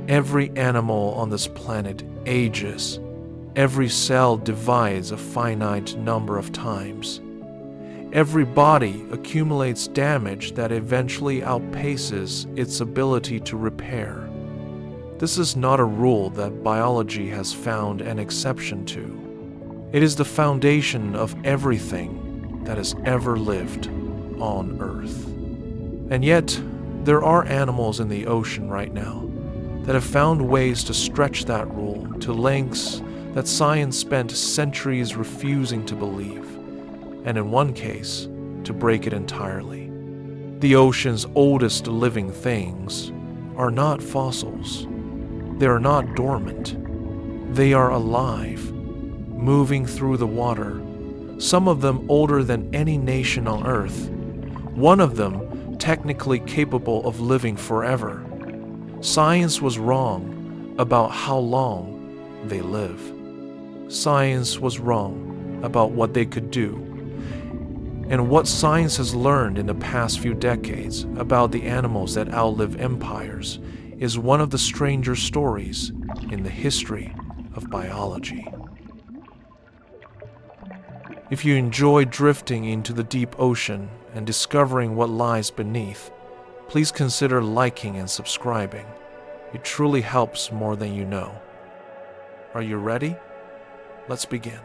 Every animal on this planet ages. Every cell divides a finite number of times. Every body accumulates damage that eventually outpaces its ability to repair. This is not a rule that biology has found an exception to. It is the foundation of everything that has ever lived on Earth. And yet, there are animals in the ocean right now that have found ways to stretch that rule to lengths that science spent centuries refusing to believe, and in one case, to break it entirely. The ocean's oldest living things are not fossils. They are not dormant. They are alive, moving through the water, some of them older than any nation on Earth, one of them technically capable of living forever. Science was wrong about how long they live. Science was wrong about what they could do. And what science has learned in the past few decades about the animals that outlive empires is one of the stranger stories in the history of biology. If you enjoy drifting into the deep ocean and discovering what lies beneath, please consider liking and subscribing. It truly helps more than you know. Are you ready? Let's begin.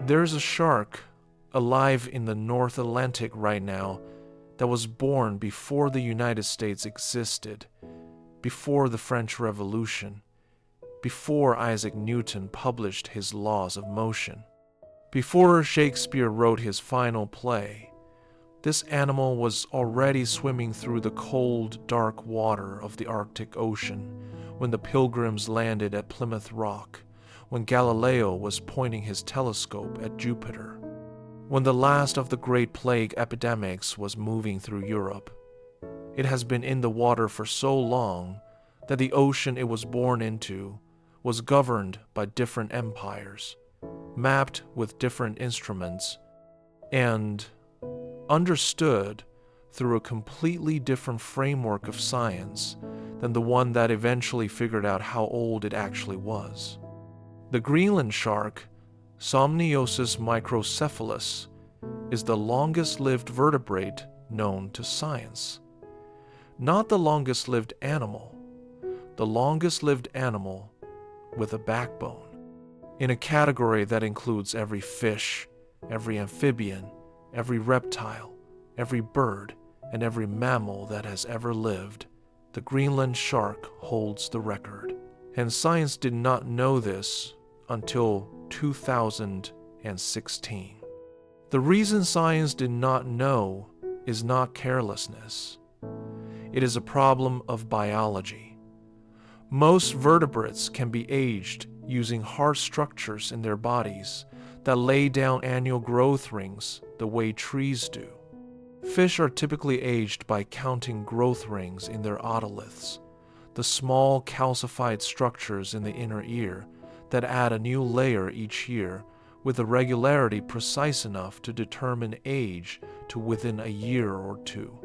There's a shark alive in the North Atlantic right now that was born before the United States existed, before the French Revolution, before Isaac Newton published his laws of motion, before Shakespeare wrote his final play. This animal was already swimming through the cold, dark water of the Arctic Ocean when the Pilgrims landed at Plymouth Rock, when Galileo was pointing his telescope at Jupiter, when the last of the Great Plague epidemics was moving through Europe. It has been in the water for so long that the ocean it was born into was governed by different empires, mapped with different instruments, and understood through a completely different framework of science than the one that eventually figured out how old it actually was. The Greenland shark, Somniosus microcephalus, is the longest-lived vertebrate known to science. Not the longest-lived animal, the longest-lived animal with a backbone, in a category that includes every fish, every amphibian, every reptile, every bird, and every mammal that has ever lived. The Greenland shark holds the record. And science did not know this until 2016. The reason science did not know is not carelessness. It is a problem of biology. Most vertebrates can be aged using hard structures in their bodies that lay down annual growth rings the way trees do. Fish are typically aged by counting growth rings in their otoliths, the small calcified structures in the inner ear that add a new layer each year with a regularity precise enough to determine age to within a year or two.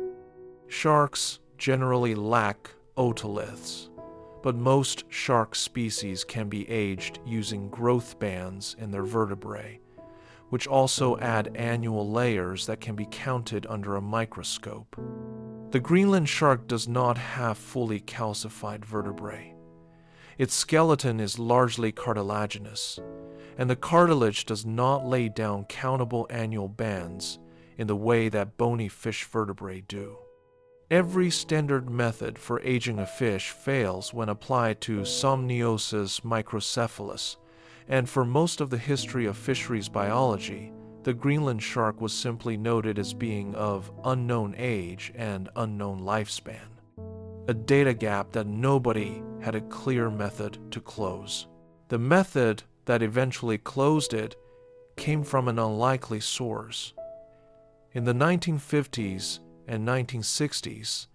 Sharks generally lack otoliths, but most shark species can be aged using growth bands in their vertebrae, which also add annual layers that can be counted under a microscope. The Greenland shark does not have fully calcified vertebrae. Its skeleton is largely cartilaginous, and the cartilage does not lay down countable annual bands in the way that bony fish vertebrae do. Every standard method for aging a fish fails when applied to Somniosus microcephalus, and for most of the history of fisheries biology, the Greenland shark was simply noted as being of unknown age and unknown lifespan, a data gap that nobody had a clear method to close. The method that eventually closed it came from an unlikely source. In the 1950s and 1960s,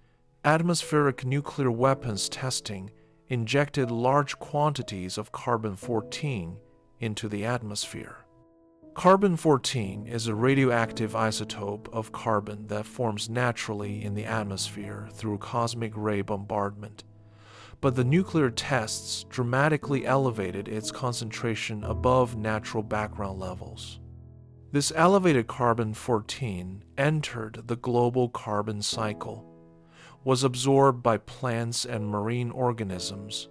atmospheric nuclear weapons testing injected large quantities of carbon-14 into the atmosphere. Carbon-14 is a radioactive isotope of carbon that forms naturally in the atmosphere through cosmic ray bombardment, but the nuclear tests dramatically elevated its concentration above natural background levels. This elevated carbon-14 entered the global carbon cycle, was absorbed by plants and marine organisms,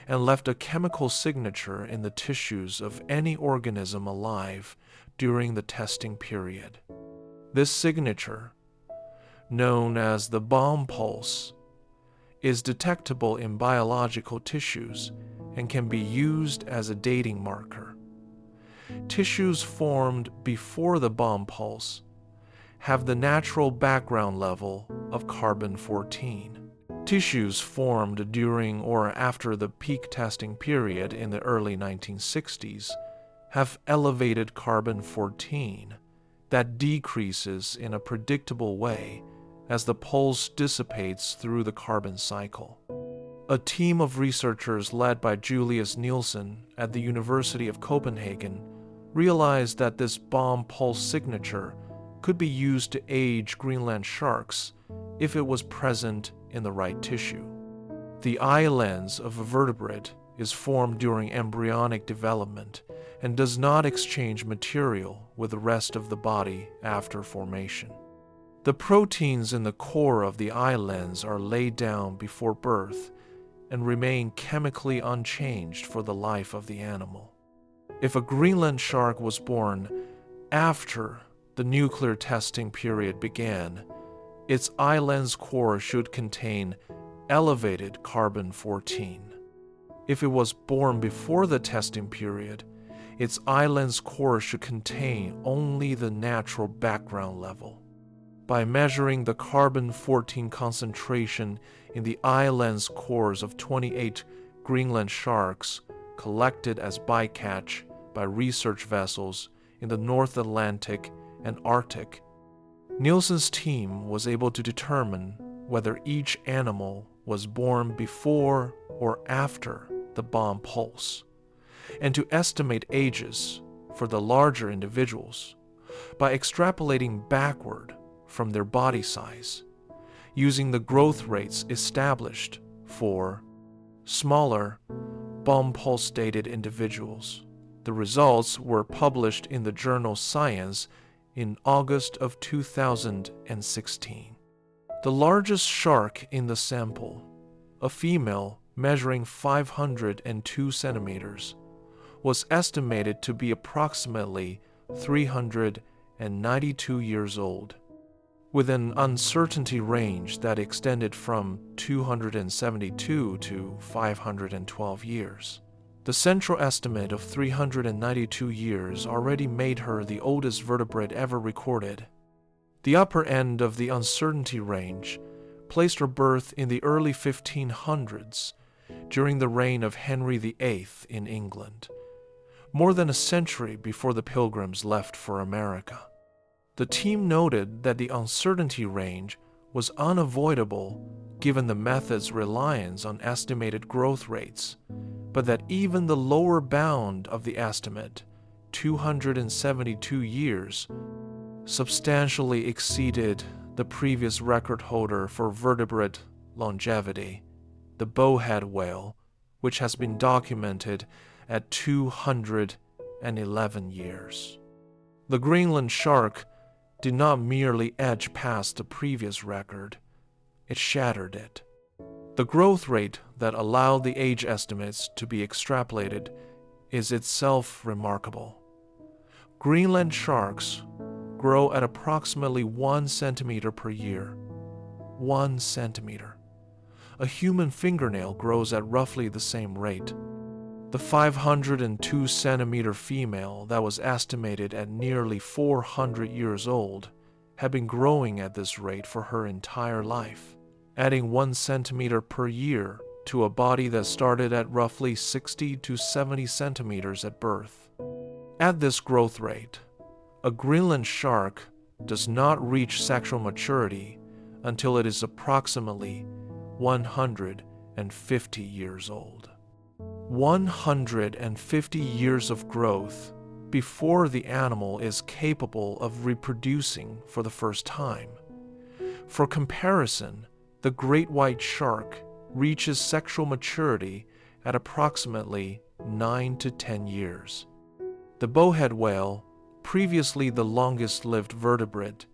and left a chemical signature in the tissues of any organism alive during the testing period. This signature, known as the bomb pulse, is detectable in biological tissues and can be used as a dating marker. Tissues formed before the bomb pulse have the natural background level of carbon-14. Tissues formed during or after the peak testing period in the early 1960s have elevated carbon-14 that decreases in a predictable way as the pulse dissipates through the carbon cycle. A team of researchers led by Julius Nielsen at the University of Copenhagen realized that this bomb pulse signature could be used to age Greenland sharks if it was present in the right tissue. The eye lens of a vertebrate is formed during embryonic development and does not exchange material with the rest of the body after formation. The proteins in the core of the eye lens are laid down before birth and remain chemically unchanged for the life of the animal. If a Greenland shark was born after the nuclear testing period began, its eye lens core should contain elevated carbon-14. If it was born before the testing period, its eye lens core should contain only the natural background level. By measuring the carbon-14 concentration in the eye lens cores of 28 Greenland sharks collected as bycatch by research vessels in the North Atlantic and Arctic, Nielsen's team was able to determine whether each animal was born before or after the bomb pulse, and to estimate ages for the larger individuals by extrapolating backward from their body size, using the growth rates established for smaller bomb pulse-dated individuals. The results were published in the journal Science in August of 2016. The largest shark in the sample, a female measuring 502 centimeters, was estimated to be approximately 392 years old, with an uncertainty range that extended from 272 to 512 years. The central estimate of 392 years already made her the oldest vertebrate ever recorded. The upper end of the uncertainty range placed her birth in the early 1500s during the reign of Henry VIII in England, more than a century before the Pilgrims left for America. The team noted that the uncertainty range was unavoidable given the method's reliance on estimated growth rates, but that even the lower bound of the estimate, 272 years, substantially exceeded the previous record holder for vertebrate longevity, the bowhead whale, which has been documented at 211 years. The Greenland shark did not merely edge past the previous record, it shattered it. The growth rate that allowed the age estimates to be extrapolated is itself remarkable. Greenland sharks grow at approximately 1 centimeter per year. 1 centimeter. A human fingernail grows at roughly the same rate. The 502 centimeter female that was estimated at nearly 400 years old had been growing at this rate for her entire life, adding 1 centimeter per year to a body that started at roughly 60 to 70 centimeters at birth. At this growth rate, a Greenland shark does not reach sexual maturity until it is approximately 150 years old. 150 years of growth before the animal is capable of reproducing for the first time. For comparison, the great white shark reaches sexual maturity at approximately 9 to 10 years. The bowhead whale, previously the longest-lived vertebrate,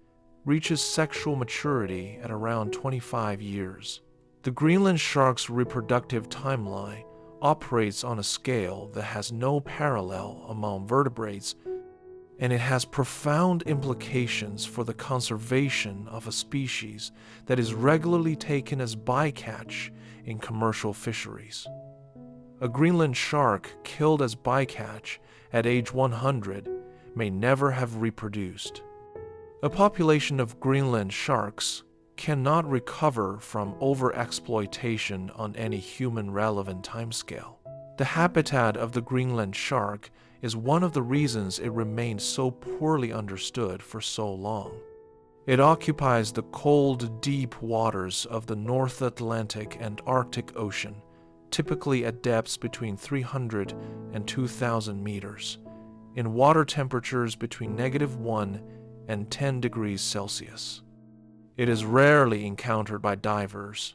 reaches sexual maturity at around 25 years. The Greenland shark's reproductive timeline operates on a scale that has no parallel among vertebrates, and it has profound implications for the conservation of a species that is regularly taken as bycatch in commercial fisheries. A Greenland shark killed as bycatch at age 100 may never have reproduced. A population of Greenland sharks cannot recover from overexploitation on any human-relevant timescale. The habitat of the Greenland shark is one of the reasons it remained so poorly understood for so long. It occupies the cold, deep waters of the North Atlantic and Arctic Ocean, typically at depths between 300 and 2,000 meters, in water temperatures between -1 and 10 degrees Celsius. It is rarely encountered by divers.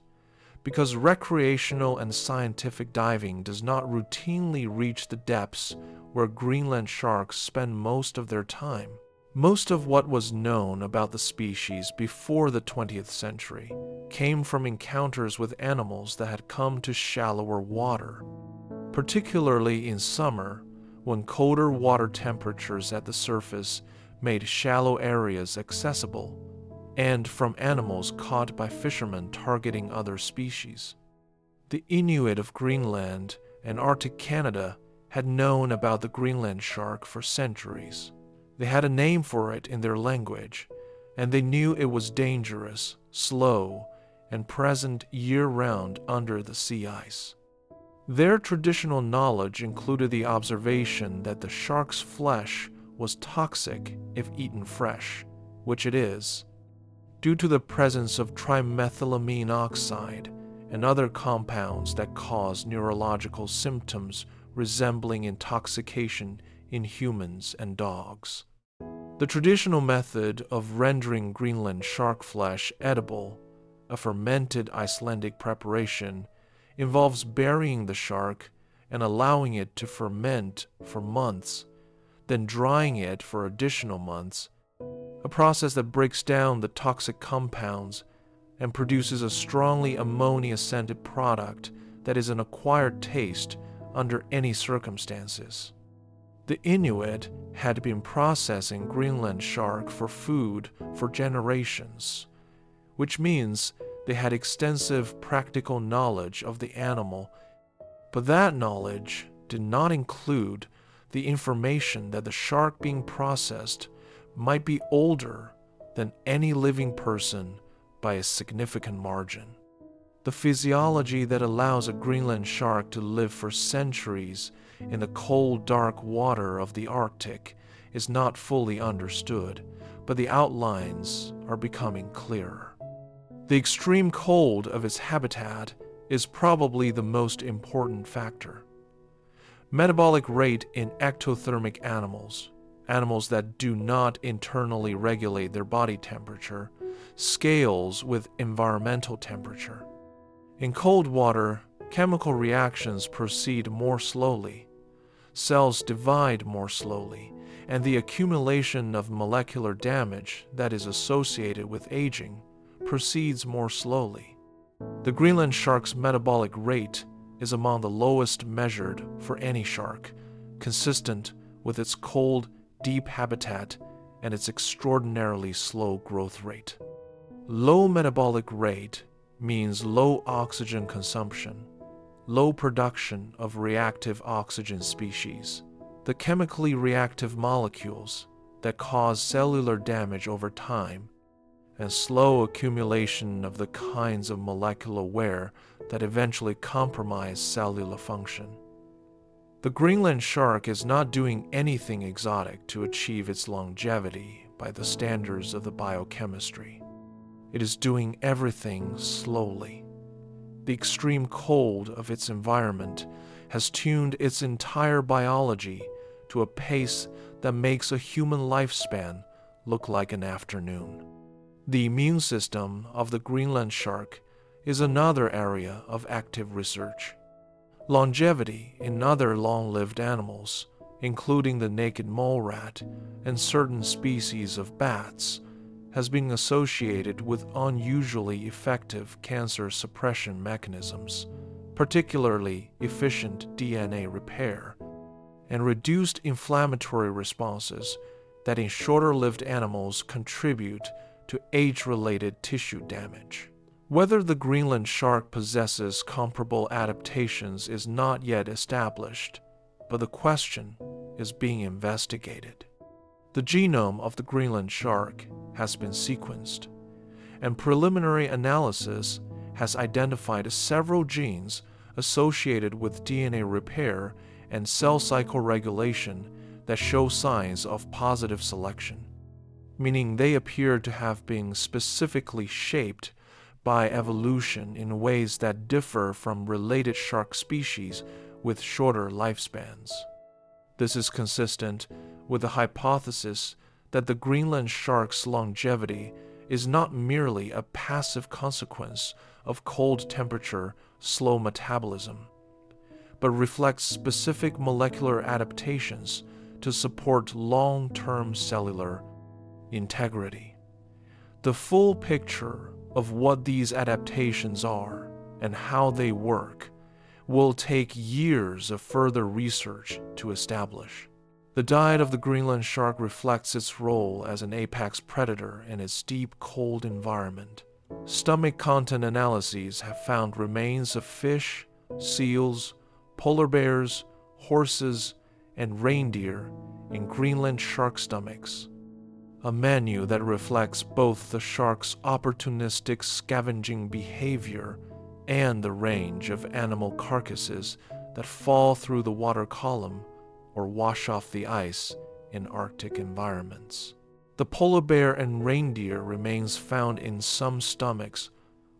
Because recreational and scientific diving does not routinely reach the depths where Greenland sharks spend most of their time. Most of what was known about the species before the 20th century came from encounters with animals that had come to shallower water, particularly in summer when colder water temperatures at the surface made shallow areas accessible, and from animals caught by fishermen targeting other species. The Inuit of Greenland and Arctic Canada had known about the Greenland shark for centuries. They had a name for it in their language, and they knew it was dangerous, slow, and present year-round under the sea ice. Their traditional knowledge included the observation that the shark's flesh was toxic if eaten fresh, which it is, due to the presence of trimethylamine oxide and other compounds that cause neurological symptoms resembling intoxication in humans and dogs. The traditional method of rendering Greenland shark flesh edible, a fermented Icelandic preparation, involves burying the shark and allowing it to ferment for months, then drying it for additional months, a process that breaks down the toxic compounds and produces a strongly ammonia-scented product that is an acquired taste under any circumstances. The Inuit had been processing Greenland shark for food for generations, which means they had extensive practical knowledge of the animal, but that knowledge did not include the information that the shark being processed might be older than any living person by a significant margin. The physiology that allows a Greenland shark to live for centuries in the cold, dark water of the Arctic is not fully understood, but the outlines are becoming clearer. The extreme cold of its habitat is probably the most important factor. Metabolic rate in ectothermic animals, animals that do not internally regulate their body temperature, scales with environmental temperature. In cold water, chemical reactions proceed more slowly, cells divide more slowly, and the accumulation of molecular damage that is associated with aging proceeds more slowly. The Greenland shark's metabolic rate is among the lowest measured for any shark, consistent with its cold, deep habitat and its extraordinarily slow growth rate. Low metabolic rate means low oxygen consumption, low production of reactive oxygen species, the chemically reactive molecules that cause cellular damage over time, and slow accumulation of the kinds of molecular wear that eventually compromise cellular function. The Greenland shark is not doing anything exotic to achieve its longevity by the standards of the biochemistry. It is doing everything slowly. The extreme cold of its environment has tuned its entire biology to a pace that makes a human lifespan look like an afternoon. The immune system of the Greenland shark is another area of active research. Longevity in other long-lived animals, including the naked mole rat and certain species of bats, has been associated with unusually effective cancer suppression mechanisms, particularly efficient DNA repair, and reduced inflammatory responses that in shorter-lived animals contribute to age-related tissue damage. Whether the Greenland shark possesses comparable adaptations is not yet established, but the question is being investigated. The genome of the Greenland shark has been sequenced, and preliminary analysis has identified several genes associated with DNA repair and cell cycle regulation that show signs of positive selection, meaning they appear to have been specifically shaped by evolution in ways that differ from related shark species with shorter lifespans. This is consistent with the hypothesis that the Greenland shark's longevity is not merely a passive consequence of cold temperature, slow metabolism, but reflects specific molecular adaptations to support long-term cellular integrity. The full picture of what these adaptations are and how they work will take years of further research to establish. The diet of the Greenland shark reflects its role as an apex predator in its deep, cold environment. Stomach content analyses have found remains of fish, seals, polar bears, horses, and reindeer in Greenland shark stomachs, a menu that reflects both the shark's opportunistic scavenging behavior and the range of animal carcasses that fall through the water column or wash off the ice in Arctic environments. The polar bear and reindeer remains found in some stomachs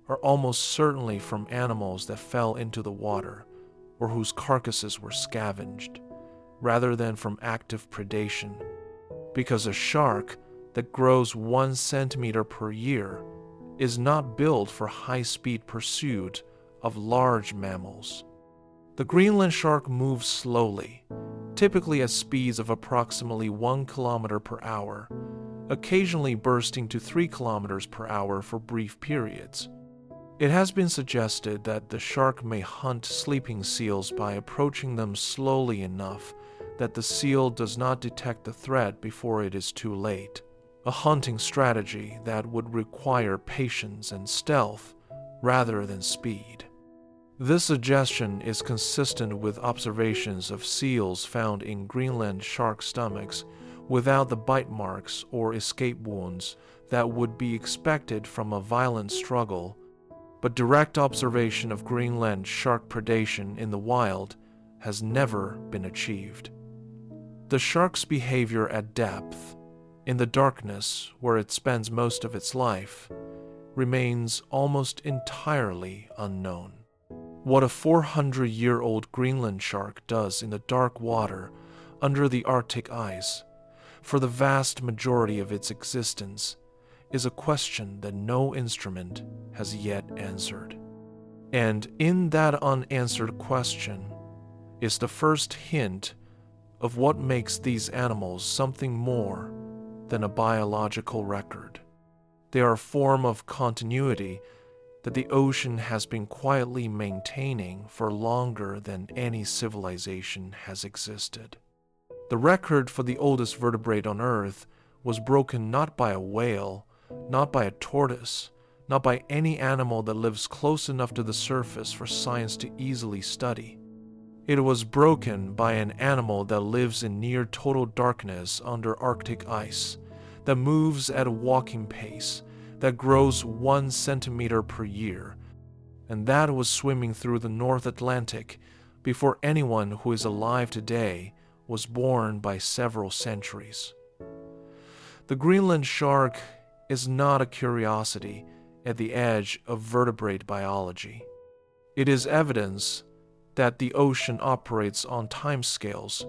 are almost certainly from animals that fell into the water or whose carcasses were scavenged, rather than from active predation, because a shark that grows 1 centimeter per year is not built for high-speed pursuit of large mammals. The Greenland shark moves slowly, typically at speeds of approximately 1 kilometer per hour, occasionally bursting to 3 kilometers per hour for brief periods. It has been suggested that the shark may hunt sleeping seals by approaching them slowly enough that the seal does not detect the threat before it is too late, a hunting strategy that would require patience and stealth rather than speed. This suggestion is consistent with observations of seals found in Greenland shark stomachs without the bite marks or escape wounds that would be expected from a violent struggle, but direct observation of Greenland shark predation in the wild has never been achieved. The shark's behavior at depth, in the darkness where it spends most of its life, remains almost entirely unknown. What a 400-year-old Greenland shark does in the dark water under the Arctic ice for the vast majority of its existence is a question that no instrument has yet answered. And in that unanswered question is the first hint of what makes these animals something more than a biological record. They are a form of continuity that the ocean has been quietly maintaining for longer than any civilization has existed. The record for the oldest vertebrate on Earth was broken not by a whale, not by a tortoise, not by any animal that lives close enough to the surface for science to easily study. It was broken by an animal that lives in near total darkness under Arctic ice, that moves at a walking pace, that grows 1 centimeter per year, and that was swimming through the North Atlantic before anyone who is alive today was born by several centuries. The Greenland shark is not a curiosity at the edge of vertebrate biology. It is evidence that the ocean operates on timescales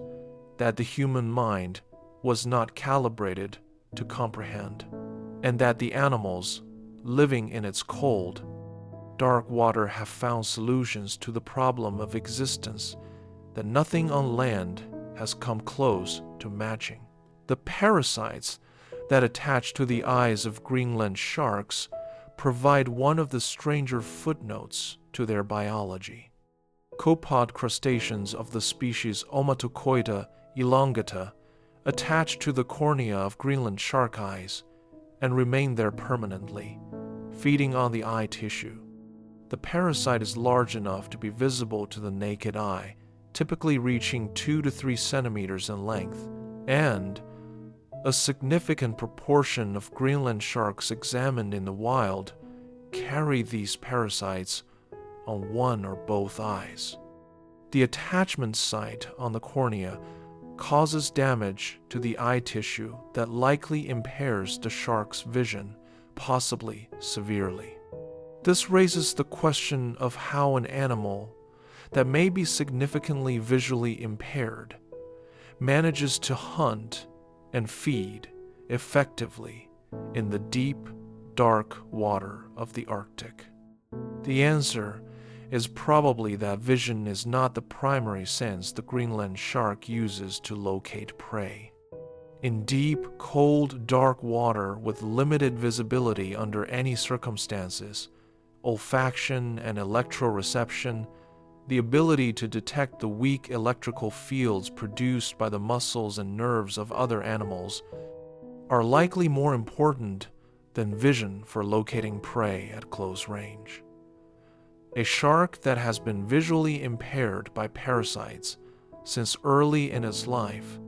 that the human mind was not calibrated to comprehend, and that the animals living in its cold, dark water have found solutions to the problem of existence that nothing on land has come close to matching. The parasites that attach to the eyes of Greenland sharks provide one of the stranger footnotes to their biology. Copod crustaceans of the species Omatocoida elongata attach to the cornea of Greenland shark eyes and remain there permanently, feeding on the eye tissue. The parasite is large enough to be visible to the naked eye, typically reaching 2 to 3 centimeters in length, and a significant proportion of Greenland sharks examined in the wild carry these parasites on one or both eyes. The attachment site on the cornea causes damage to the eye tissue that likely impairs the shark's vision, possibly severely. This raises the question of how an animal that may be significantly visually impaired manages to hunt and feed effectively in the deep, dark water of the Arctic. The answer is probably that vision is not the primary sense the Greenland shark uses to locate prey. In deep, cold, dark water with limited visibility under any circumstances, olfaction and electroreception, the ability to detect the weak electrical fields produced by the muscles and nerves of other animals, are likely more important than vision for locating prey at close range. A shark that has been visually impaired by parasites since early in its life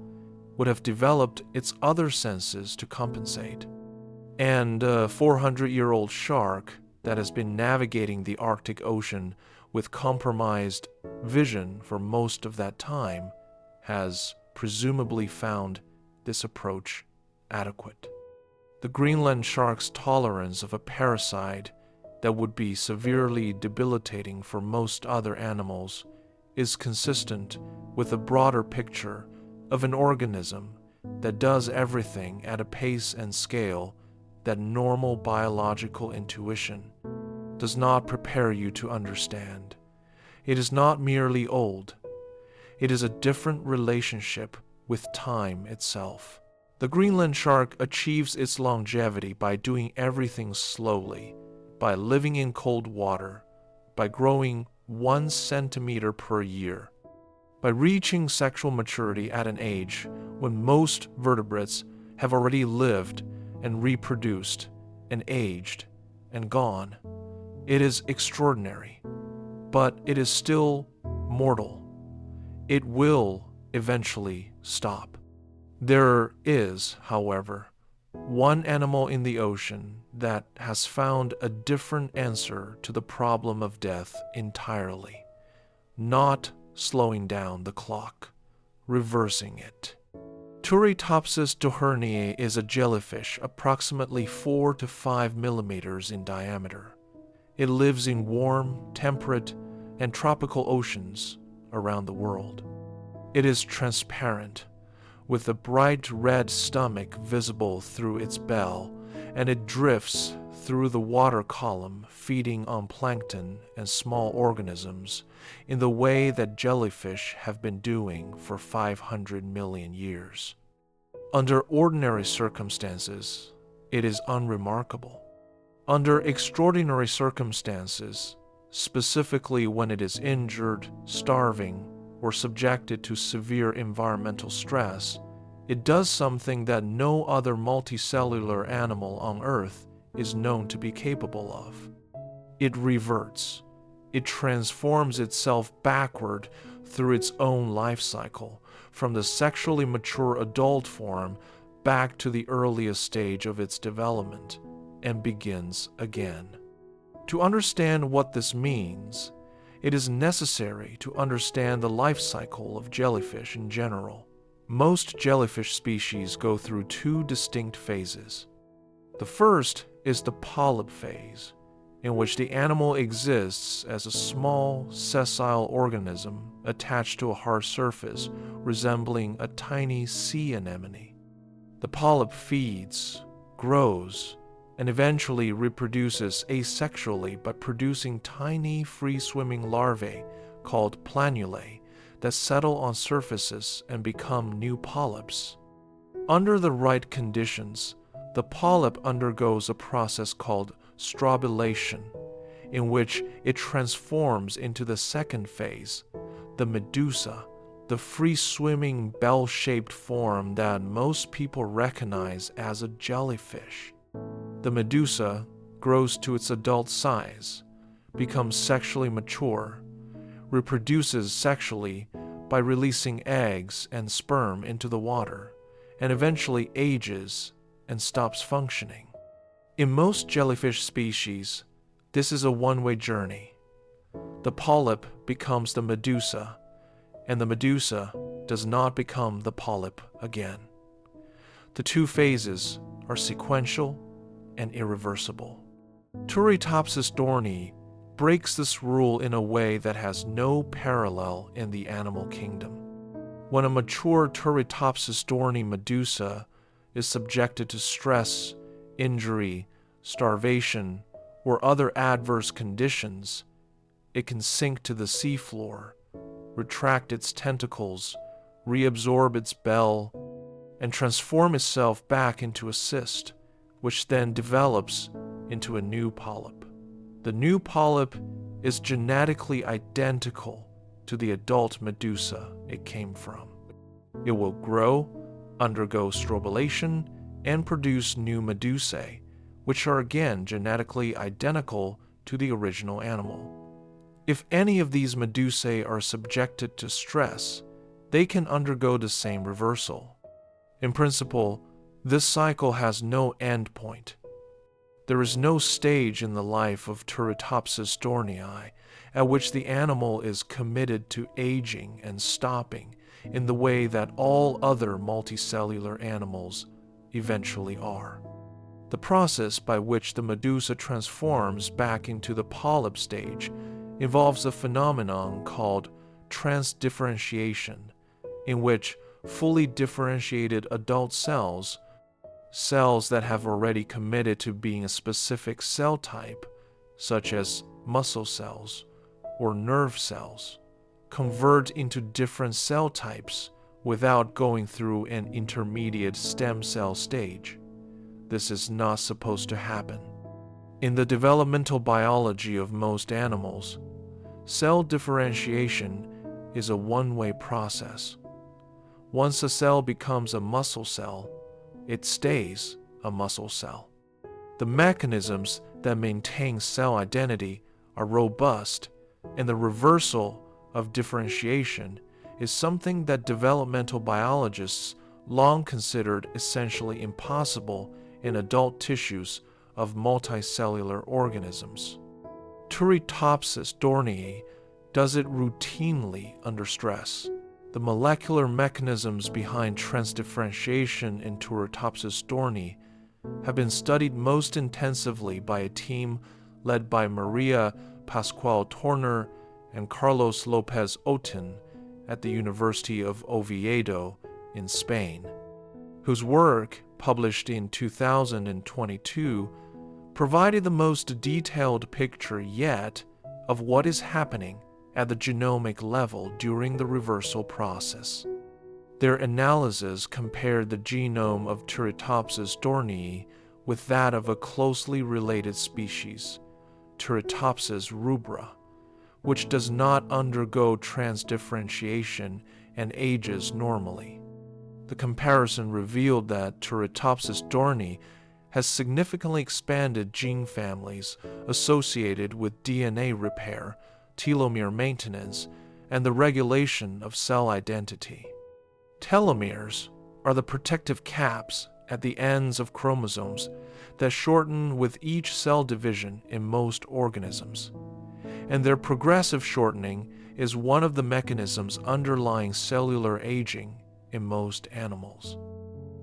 would have developed its other senses to compensate. And a 400-year-old shark that has been navigating the Arctic Ocean with compromised vision for most of that time has presumably found this approach adequate. The Greenland shark's tolerance of a parasite that would be severely debilitating for most other animals is consistent with a broader picture of an organism that does everything at a pace and scale that normal biological intuition does not prepare you to understand. It is not merely old. It is a different relationship with time itself. The Greenland shark achieves its longevity by doing everything slowly, by living in cold water, by growing 1 centimeter per year, by reaching sexual maturity at an age when most vertebrates have already lived and reproduced and aged and gone. It is extraordinary, but it is still mortal. It will eventually stop. There is, however, one animal in the ocean that has found a different answer to the problem of death entirely, not slowing down the clock, reversing it. Turritopsis dohrnii is a jellyfish approximately 4 to 5 millimeters in diameter. It lives in warm, temperate, and tropical oceans around the world. It is transparent, with a bright red stomach visible through its bell, and it drifts through the water column, feeding on plankton and small organisms in the way that jellyfish have been doing for 500 million years. Under ordinary circumstances, it is unremarkable. Under extraordinary circumstances, specifically when it is injured, starving, or subjected to severe environmental stress, it does something that no other multicellular animal on Earth is known to be capable of. It reverts. It transforms itself backward through its own life cycle, from the sexually mature adult form back to the earliest stage of its development, and begins again. To understand what this means, it is necessary to understand the life cycle of jellyfish in general. Most jellyfish species go through 2 distinct phases. The first is the polyp phase, in which the animal exists as a small, sessile organism attached to a hard surface resembling a tiny sea anemone. The polyp feeds, grows, and eventually reproduces asexually by producing tiny free-swimming larvae called planulae that settle on surfaces and become new polyps. Under the right conditions, the polyp undergoes a process called strobilation, in which it transforms into the second phase, the medusa, the free-swimming bell-shaped form that most people recognize as a jellyfish. The medusa grows to its adult size, becomes sexually mature, reproduces sexually by releasing eggs and sperm into the water, and eventually ages and stops functioning. In most jellyfish species, this is a one-way journey. The polyp becomes the medusa, and the medusa does not become the polyp again. The two phases are sequential and irreversible. Turritopsis dohrnii breaks this rule in a way that has no parallel in the animal kingdom. When a mature Turritopsis dohrnii medusa is subjected to stress, injury, starvation, or other adverse conditions, it can sink to the seafloor, retract its tentacles, reabsorb its bell, and transform itself back into a cyst, which then develops into a new polyp. The new polyp is genetically identical to the adult medusa it came from. It will grow, undergo strobilation, and produce new medusae, which are again genetically identical to the original animal. If any of these medusae are subjected to stress, they can undergo the same reversal. In principle, this cycle has no end point. There is no stage in the life of Turritopsis dohrnii at which the animal is committed to aging and stopping in the way that all other multicellular animals eventually are. The process by which the medusa transforms back into the polyp stage involves a phenomenon called transdifferentiation, in which fully differentiated adult cells that have already committed to being a specific cell type, such as muscle cells or nerve cells, convert into different cell types without going through an intermediate stem cell stage. This is not supposed to happen. In the developmental biology of most animals, cell differentiation is a one-way process. Once a cell becomes a muscle cell, it stays a muscle cell. The mechanisms that maintain cell identity are robust, and the reversal of differentiation is something that developmental biologists long considered essentially impossible in adult tissues of multicellular organisms. Turritopsis dohrnii does it routinely under stress. The molecular mechanisms behind transdifferentiation in Turritopsis dohrnii have been studied most intensively by a team led by Maria Pascual Torner and Carlos Lopez Otin at the University of Oviedo in Spain, whose work, published in 2022, provided the most detailed picture yet of what is happening at the genomic level during the reversal process. Their analysis compared the genome of Turritopsis dohrnii with that of a closely related species, Turritopsis rubra, which does not undergo transdifferentiation and ages normally. The comparison revealed that Turritopsis dohrnii has significantly expanded gene families associated with DNA repair, telomere maintenance, and the regulation of cell identity. Telomeres are the protective caps at the ends of chromosomes that shorten with each cell division in most organisms, and their progressive shortening is one of the mechanisms underlying cellular aging in most animals.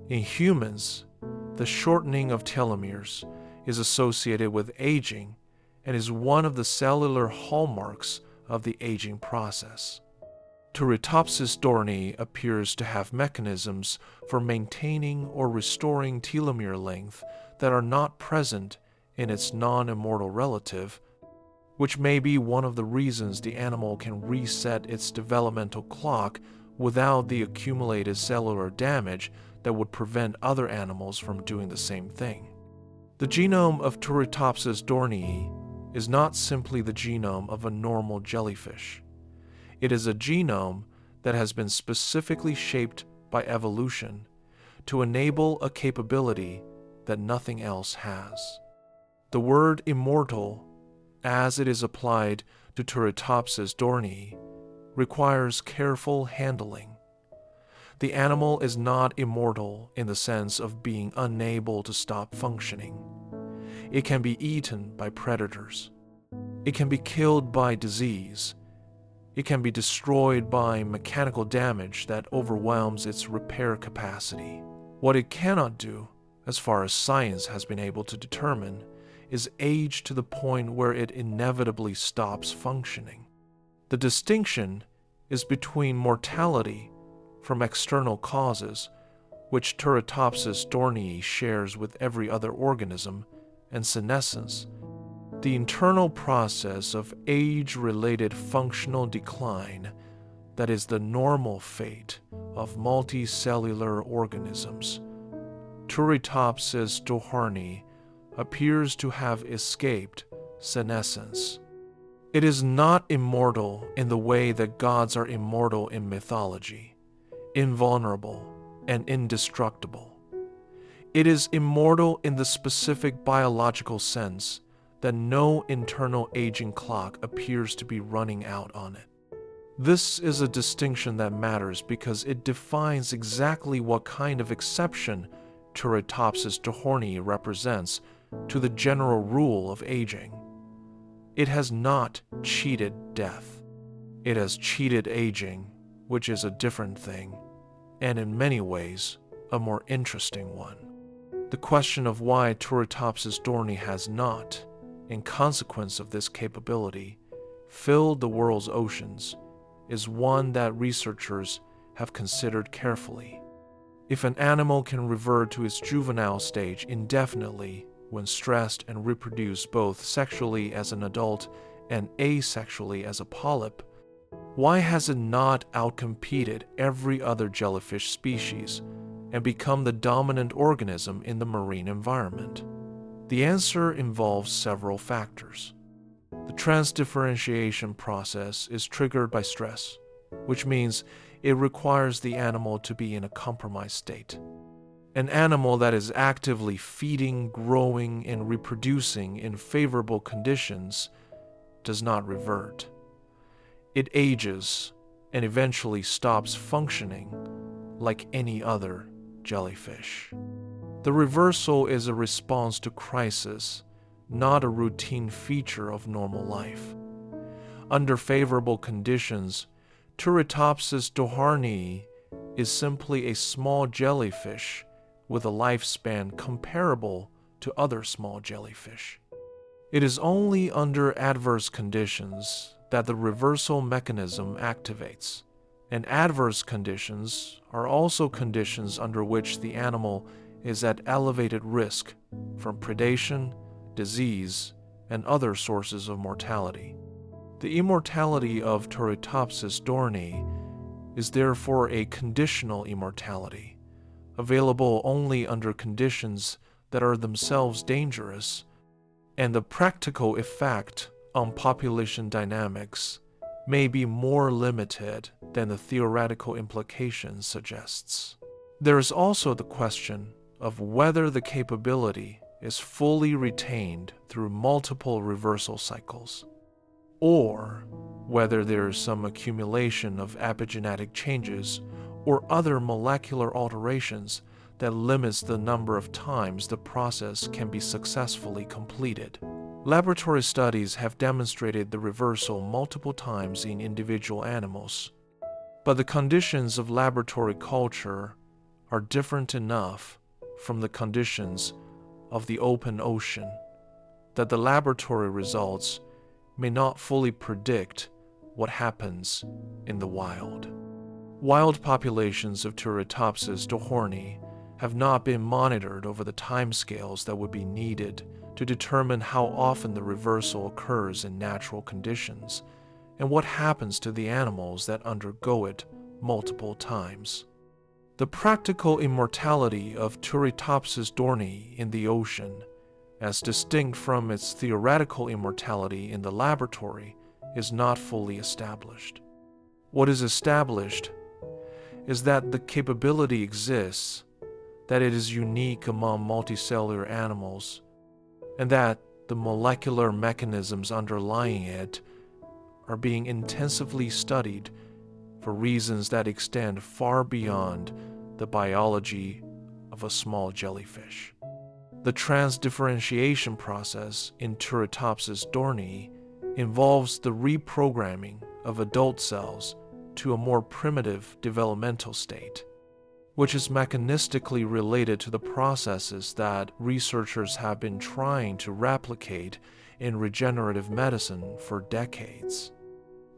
In humans, the shortening of telomeres is associated with aging and is one of the cellular hallmarks of the aging process. Turritopsis dohrnii appears to have mechanisms for maintaining or restoring telomere length that are not present in its non-immortal relative, which may be one of the reasons the animal can reset its developmental clock without the accumulated cellular damage that would prevent other animals from doing the same thing. The genome of Turritopsis dohrnii is not simply the genome of a normal jellyfish. It is a genome that has been specifically shaped by evolution to enable a capability that nothing else has. The word immortal, as it is applied to Turritopsis dohrnii, requires careful handling. The animal is not immortal in the sense of being unable to stop functioning. It can be eaten by predators. It can be killed by disease. It can be destroyed by mechanical damage that overwhelms its repair capacity. What it cannot do, as far as science has been able to determine, is age to the point where it inevitably stops functioning. The distinction is between mortality from external causes, which Turritopsis dohrnii shares with every other organism, and senescence, the internal process of age-related functional decline that is the normal fate of multicellular organisms. Turritopsis dohrnii appears to have escaped senescence. It is not immortal in the way that gods are immortal in mythology, invulnerable and indestructible. It is immortal in the specific biological sense that no internal aging clock appears to be running out on it. This is a distinction that matters because it defines exactly what kind of exception Turritopsis dohrnii represents to the general rule of aging. It has not cheated death. It has cheated aging, which is a different thing, and in many ways, a more interesting one. The question of why Turritopsis dohrnii has not, in consequence of this capability, filled the world's oceans is one that researchers have considered carefully. If an animal can revert to its juvenile stage indefinitely when stressed and reproduce both sexually as an adult and asexually as a polyp, why has it not outcompeted every other jellyfish species and become the dominant organism in the marine environment? The answer involves several factors. The transdifferentiation process is triggered by stress, which means it requires the animal to be in a compromised state. An animal that is actively feeding, growing, and reproducing in favorable conditions does not revert. It ages and eventually stops functioning like any other jellyfish. The reversal is a response to crisis, not a routine feature of normal life. Under favorable conditions, Turritopsis dohrnii is simply a small jellyfish with a lifespan comparable to other small jellyfish. It is only under adverse conditions that the reversal mechanism activates, and adverse conditions are also conditions under which the animal is at elevated risk from predation, disease, and other sources of mortality. The immortality of Turritopsis dohrnii is therefore a conditional immortality, available only under conditions that are themselves dangerous, and the practical effect on population dynamics may be more limited than the theoretical implication suggests. There is also the question of whether the capability is fully retained through multiple reversal cycles, or whether there is some accumulation of epigenetic changes or other molecular alterations that limits the number of times the process can be successfully completed. Laboratory studies have demonstrated the reversal multiple times in individual animals, but the conditions of laboratory culture are different enough from the conditions of the open ocean that the laboratory results may not fully predict what happens in the wild. Wild populations of Turritopsis dohrnii have not been monitored over the timescales that would be needed to determine how often the reversal occurs in natural conditions and what happens to the animals that undergo it multiple times. The practical immortality of Turritopsis dohrnii in the ocean, as distinct from its theoretical immortality in the laboratory, is not fully established. What is established is that the capability exists, that it is unique among multicellular animals, and that the molecular mechanisms underlying it are being intensively studied for reasons that extend far beyond the biology of a small jellyfish. The transdifferentiation process in Turritopsis dohrnii involves the reprogramming of adult cells to a more primitive developmental state, which is mechanistically related to the processes that researchers have been trying to replicate in regenerative medicine for decades.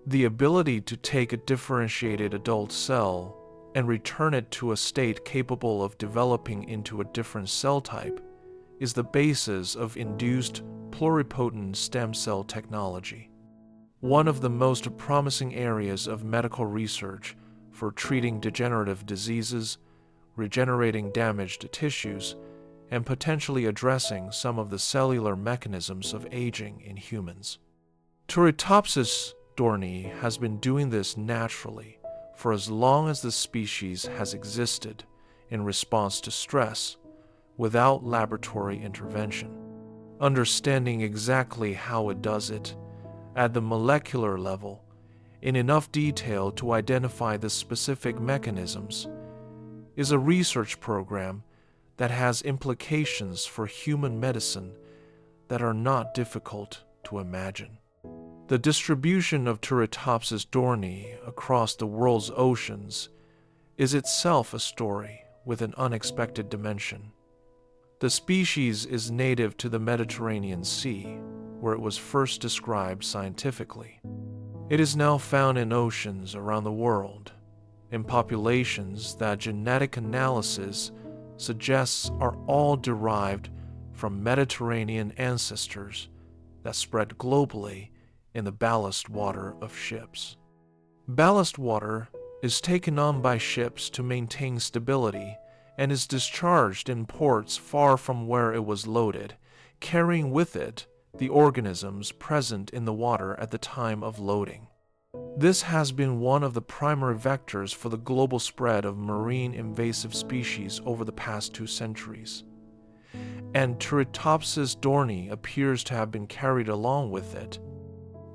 The ability to take a differentiated adult cell and return it to a state capable of developing into a different cell type is the basis of induced pluripotent stem cell technology. One of the most promising areas of medical research for treating degenerative diseases, regenerating damaged tissues, and potentially addressing some of the cellular mechanisms of aging in humans. Turritopsis dohrnii has been doing this naturally for as long as the species has existed in response to stress, without laboratory intervention. Understanding exactly how it does it at the molecular level in enough detail to identify the specific mechanisms is a research program that has implications for human medicine that are not difficult to imagine. The distribution of Turritopsis dohrnii across the world's oceans is itself a story with an unexpected dimension. The species is native to the Mediterranean Sea, where it was first described scientifically. It is now found in oceans around the world, in populations that genetic analysis suggests are all derived from Mediterranean ancestors that spread globally in the ballast water of ships. Ballast water is taken on by ships to maintain stability and is discharged in ports far from where it was loaded, carrying with it the organisms present in the water at the time of loading. This has been one of the primary vectors for the global spread of marine invasive species over the past 2 centuries. And Turritopsis dohrnii appears to have been carried along with it,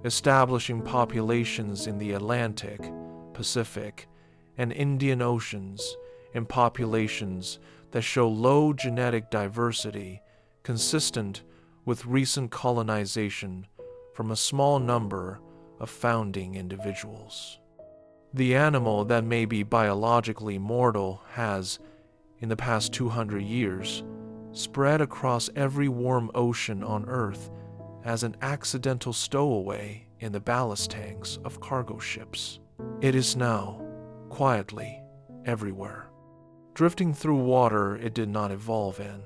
establishing populations in the Atlantic, Pacific, and Indian Oceans in populations that show low genetic diversity consistent with recent colonization from a small number of founding individuals. The animal that may be biologically mortal has, in the past 200 years, spread across every warm ocean on Earth as an accidental stowaway in the ballast tanks of cargo ships. It is now, quietly, everywhere. Drifting through water it did not evolve in,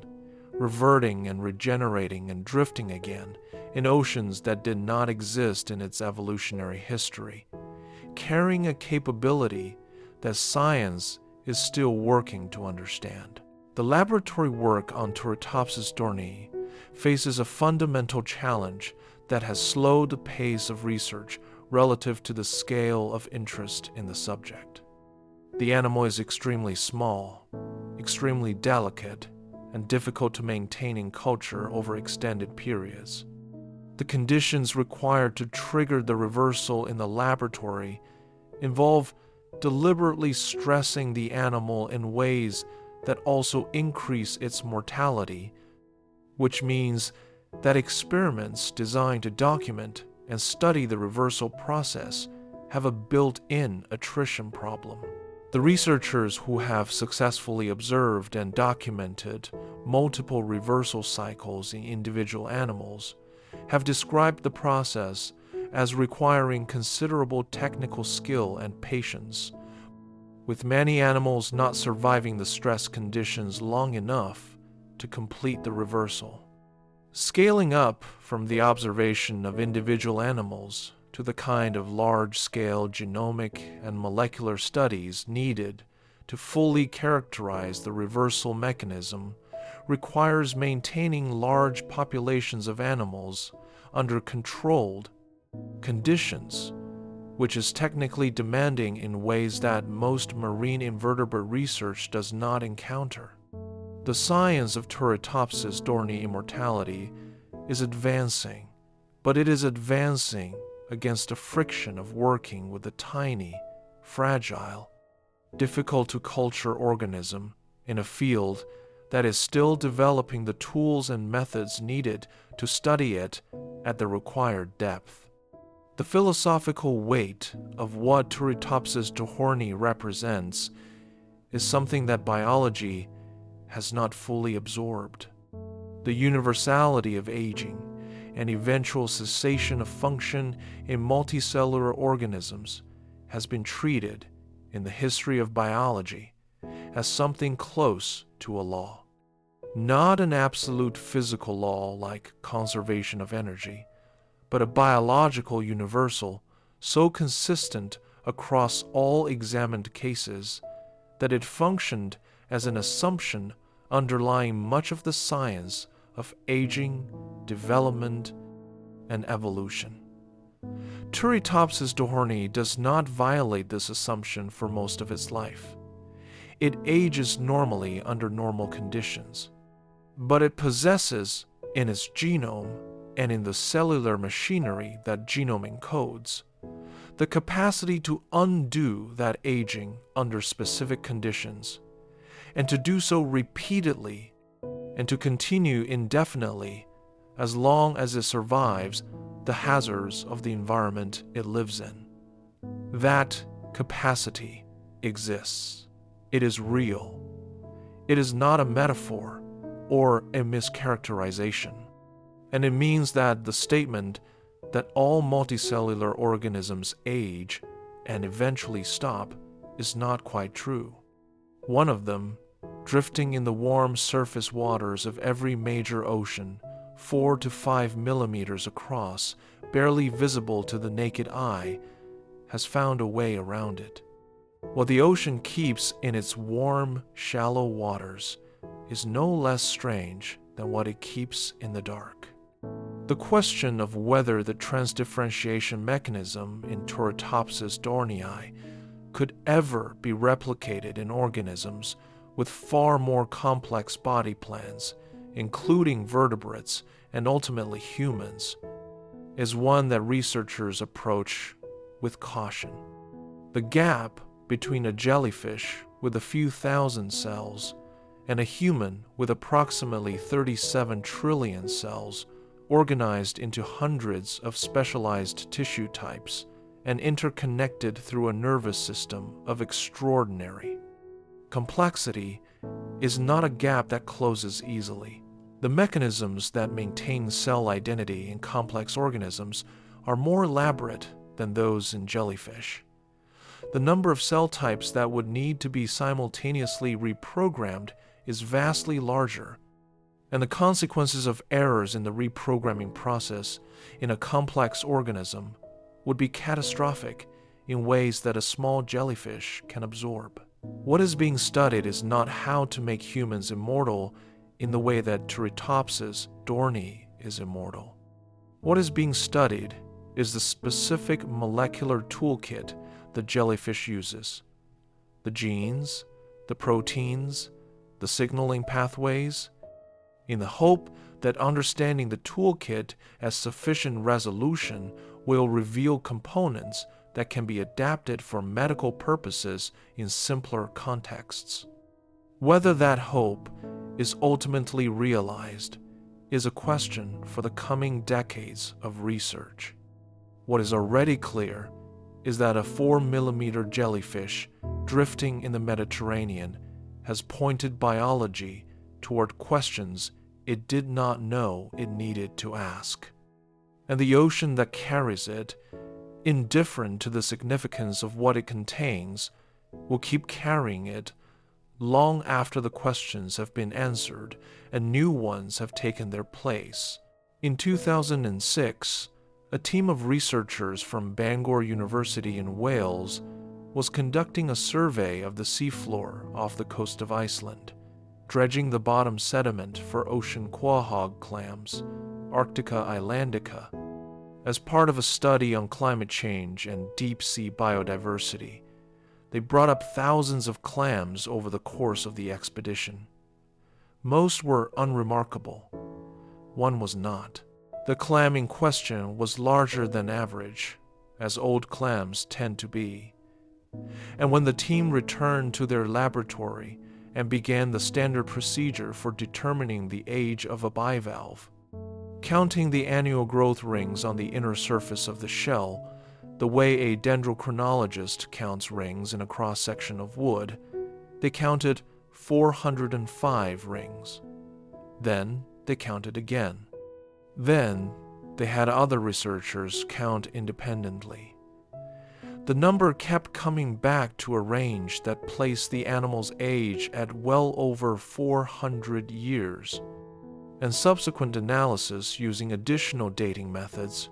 reverting and regenerating and drifting again in oceans that did not exist in its evolutionary history, carrying a capability that science is still working to understand. The laboratory work on Turritopsis dohrnii faces a fundamental challenge that has slowed the pace of research relative to the scale of interest in the subject. The animal is extremely small, extremely delicate, and difficult to maintain in culture over extended periods. The conditions required to trigger the reversal in the laboratory involve deliberately stressing the animal in ways that also increase its mortality, which means that experiments designed to document and study the reversal process have a built-in attrition problem. The researchers who have successfully observed and documented multiple reversal cycles in individual animals have described the process as requiring considerable technical skill and patience, with many animals not surviving the stress conditions long enough to complete the reversal. Scaling up from the observation of individual animals to the kind of large-scale genomic and molecular studies needed to fully characterize the reversal mechanism requires maintaining large populations of animals under controlled conditions, which is technically demanding in ways that most marine invertebrate research does not encounter. The science of Turritopsis dohrnii immortality is advancing, but it is advancing against the friction of working with a tiny, fragile, difficult-to-culture organism in a field that is still developing the tools and methods needed to study it at the required depth. The philosophical weight of what Turritopsis dohrnii represents is something that biology has not fully absorbed. The universality of aging and eventual cessation of function in multicellular organisms has been treated in the history of biology as something close to a law. Not an absolute physical law like conservation of energy, but a biological universal so consistent across all examined cases that it functioned as an assumption underlying much of the science of aging, development, and evolution. Turritopsis dohrnii does not violate this assumption for most of its life. It ages normally under normal conditions, but it possesses in its genome and in the cellular machinery that genome encodes the capacity to undo that aging under specific conditions, and to do so repeatedly and to continue indefinitely as long as it survives the hazards of the environment it lives in. That capacity exists. It is real. It is not a metaphor or a mischaracterization. And it means that the statement that all multicellular organisms age and eventually stop is not quite true. One of them, drifting in the warm surface waters of every major ocean, 4 to 5 millimeters across, barely visible to the naked eye, has found a way around it. What the ocean keeps in its warm, shallow waters is no less strange than what it keeps in the dark. The question of whether the transdifferentiation mechanism in Turritopsis dohrnii could ever be replicated in organisms with far more complex body plans, including vertebrates and ultimately humans, is one that researchers approach with caution. The gap between a jellyfish with a few thousand cells and a human with approximately 37 trillion cells organized into hundreds of specialized tissue types and interconnected through a nervous system of extraordinary complexity is not a gap that closes easily. The mechanisms that maintain cell identity in complex organisms are more elaborate than those in jellyfish. The number of cell types that would need to be simultaneously reprogrammed is vastly larger, and the consequences of errors in the reprogramming process in a complex organism would be catastrophic in ways that a small jellyfish can absorb. What is being studied is not how to make humans immortal in the way that Turritopsis dohrnii is immortal. What is being studied is the specific molecular toolkit the jellyfish uses, the genes, the proteins, the signaling pathways, in the hope that understanding the toolkit at sufficient resolution will reveal components that can be adapted for medical purposes in simpler contexts. Whether that hope is ultimately realized is a question for the coming decades of research. What is already clear is that a 4-millimeter jellyfish drifting in the Mediterranean has pointed biology toward questions it did not know it needed to ask. and the ocean that carries it, indifferent to the significance of what it contains, will keep carrying it long after the questions have been answered and new ones have taken their place. In 2006, a team of researchers from Bangor University in Wales was conducting a survey of the seafloor off the coast of Iceland, dredging the bottom sediment for ocean quahog clams, Arctica islandica, as part of a study on climate change and deep-sea biodiversity. They brought up thousands of clams over the course of the expedition. Most were unremarkable. One was not. The clam in question was larger than average, as old clams tend to be. And when the team returned to their laboratory and began the standard procedure for determining the age of a bivalve, counting the annual growth rings on the inner surface of the shell, the way a dendrochronologist counts rings in a cross-section of wood, they counted 405 rings. Then they counted again. Then they had other researchers count independently. The number kept coming back to a range that placed the animal's age at well over 400 years, and subsequent analysis using additional dating methods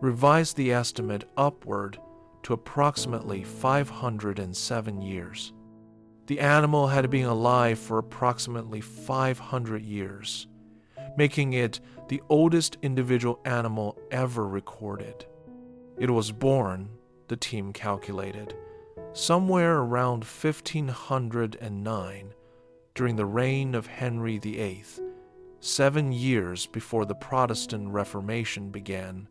revised the estimate upward to approximately 507 years. The animal had been alive for approximately 500 years, making it the oldest individual animal ever recorded. It was born, the team calculated, somewhere around 1509 during the reign of Henry VIII, 7 years before the Protestant Reformation began,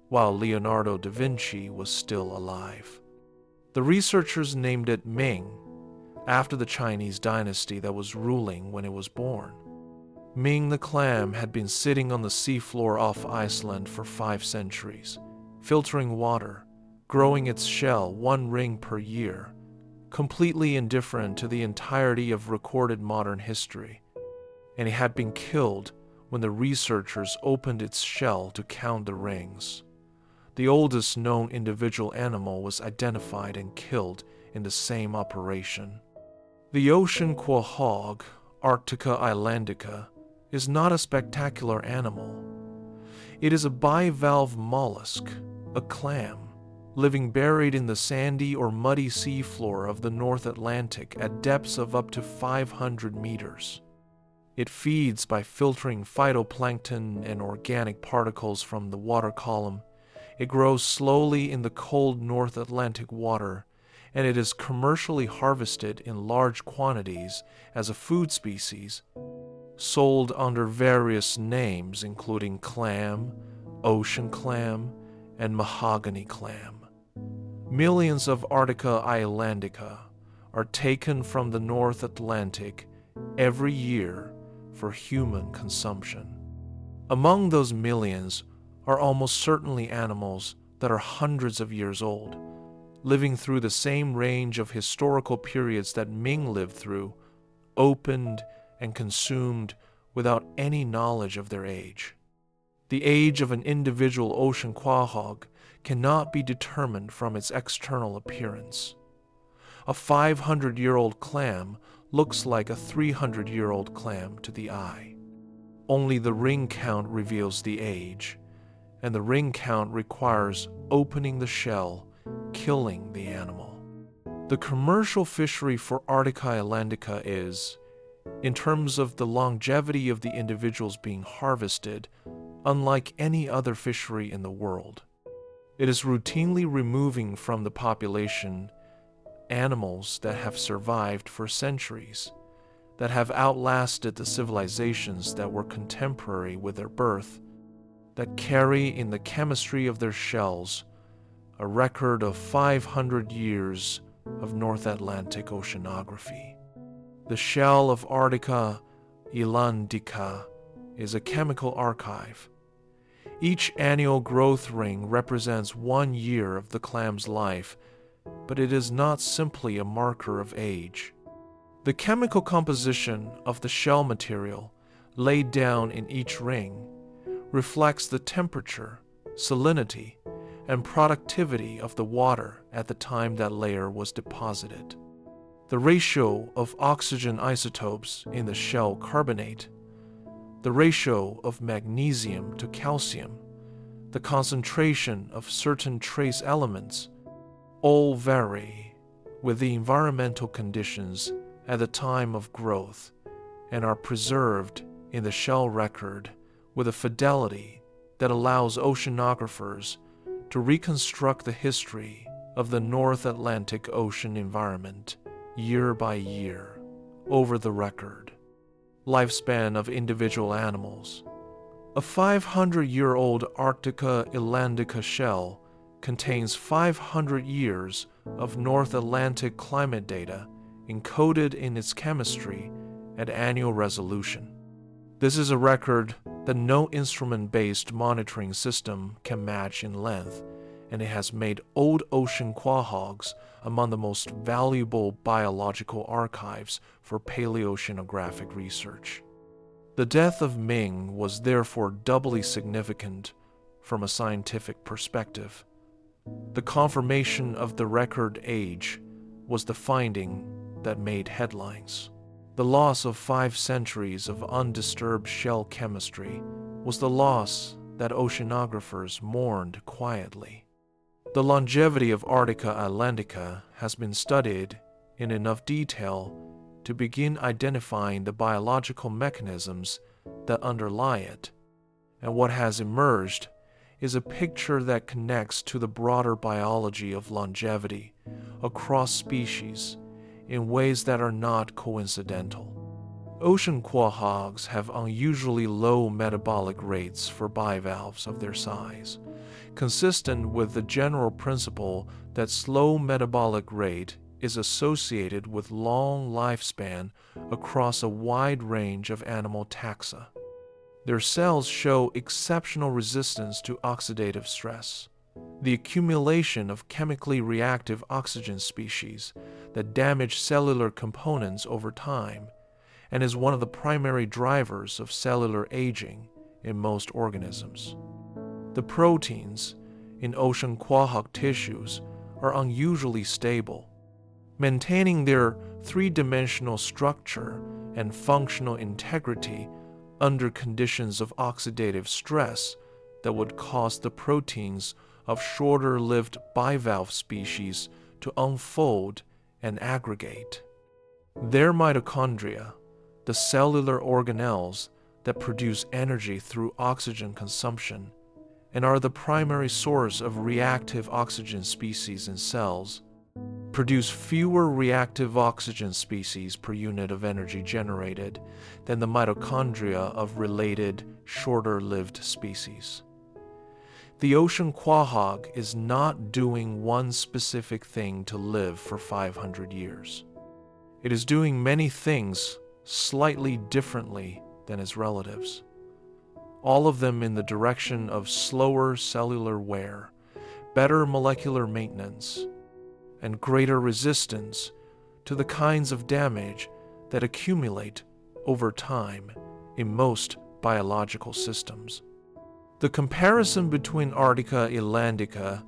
while Leonardo da Vinci was still alive. The researchers named it Ming, after the Chinese dynasty that was ruling when it was born. Ming the clam had been sitting on the seafloor off Iceland for 5 centuries, filtering water, growing its shell 1 ring per year, completely indifferent to the entirety of recorded modern history, and it had been killed when the researchers opened its shell to count the rings. The oldest known individual animal was identified and killed in the same operation. The ocean quahog, Arctica islandica, is not a spectacular animal. It is a bivalve mollusk, a clam, living buried in the sandy or muddy seafloor of the North Atlantic at depths of up to 500 meters. It feeds by filtering phytoplankton and organic particles from the water column. It grows slowly in the cold North Atlantic water, and it is commercially harvested in large quantities as a food species, sold under various names including clam, ocean clam, and mahogany clam. Millions of Arctica islandica are taken from the North Atlantic every year for human consumption. Among those millions are almost certainly animals that are hundreds of years old, living through the same range of historical periods that Ming lived through, opened and consumed without any knowledge of their age. The age of an individual ocean quahog cannot be determined from its external appearance. A 500-year-old clam looks like a 300-year-old clam to the eye. Only the ring count reveals the age, and the ring count requires opening the shell, killing the animal. The commercial fishery for Arctica islandica is, in terms of the longevity of the individuals being harvested, unlike any other fishery in the world. It is routinely removing from the population animals that have survived for centuries, that have outlasted the civilizations that were contemporary with their birth, that carry in the chemistry of their shells a record of 500 years of North Atlantic oceanography. The shell of Arctica islandica is a chemical archive. Each annual growth ring represents 1 year of the clam's life, but it is not simply a marker of age. The chemical composition of the shell material laid down in each ring reflects the temperature, salinity, and productivity of the water at the time that layer was deposited. The ratio of oxygen isotopes in the shell carbonate, the ratio of magnesium to calcium, the concentration of certain trace elements, all vary with the environmental conditions at the time of growth and are preserved in the shell record with a fidelity that allows oceanographers to reconstruct the history of the North Atlantic Ocean environment year by year over the record. Lifespan of individual animals. A 500-year-old Arctica elandica shell contains 500 years of North Atlantic climate data encoded in its chemistry at annual resolution. This is a record that no instrument-based monitoring system can match in length, and it has made old ocean quahogs among the most valuable biological archives for paleoceanographic research. The death of Ming was therefore doubly significant from a scientific perspective. The confirmation of the record age was the finding that made headlines. The loss of 5 centuries of undisturbed shell chemistry was the loss that oceanographers mourned quietly. The longevity of Arctica elandica has been studied in enough detail to begin identifying the biological mechanisms that underlie it, and what has emerged is a picture that connects to the broader biology of longevity across species in ways that are not coincidental. Ocean quahogs have unusually low metabolic rates for bivalves of their size, consistent with the general principle that slow metabolic rate is associated with long lifespan across a wide range of animal taxa. Their cells show exceptional resistance to oxidative stress, the accumulation of chemically reactive oxygen species that damage cellular components over time, and is one of the primary drivers of cellular aging in most organisms. The proteins in ocean quahog tissues are unusually stable, maintaining their three-dimensional structure and functional integrity under conditions of oxidative stress that would cause the proteins of shorter-lived bivalve species to unfold and aggregate. Their mitochondria, the cellular organelles that produce energy through oxygen consumption and are the primary source of reactive oxygen species in cells, produce fewer reactive oxygen species per unit of energy generated than the mitochondria of related, shorter-lived species. The ocean quahog is not doing one specific thing to live for 500 years. It is doing many things slightly differently than its relatives, all of them in the direction of slower cellular wear, better molecular maintenance, and greater resistance to the kinds of damage that accumulate over time in most biological systems. The comparison between Arctica elandica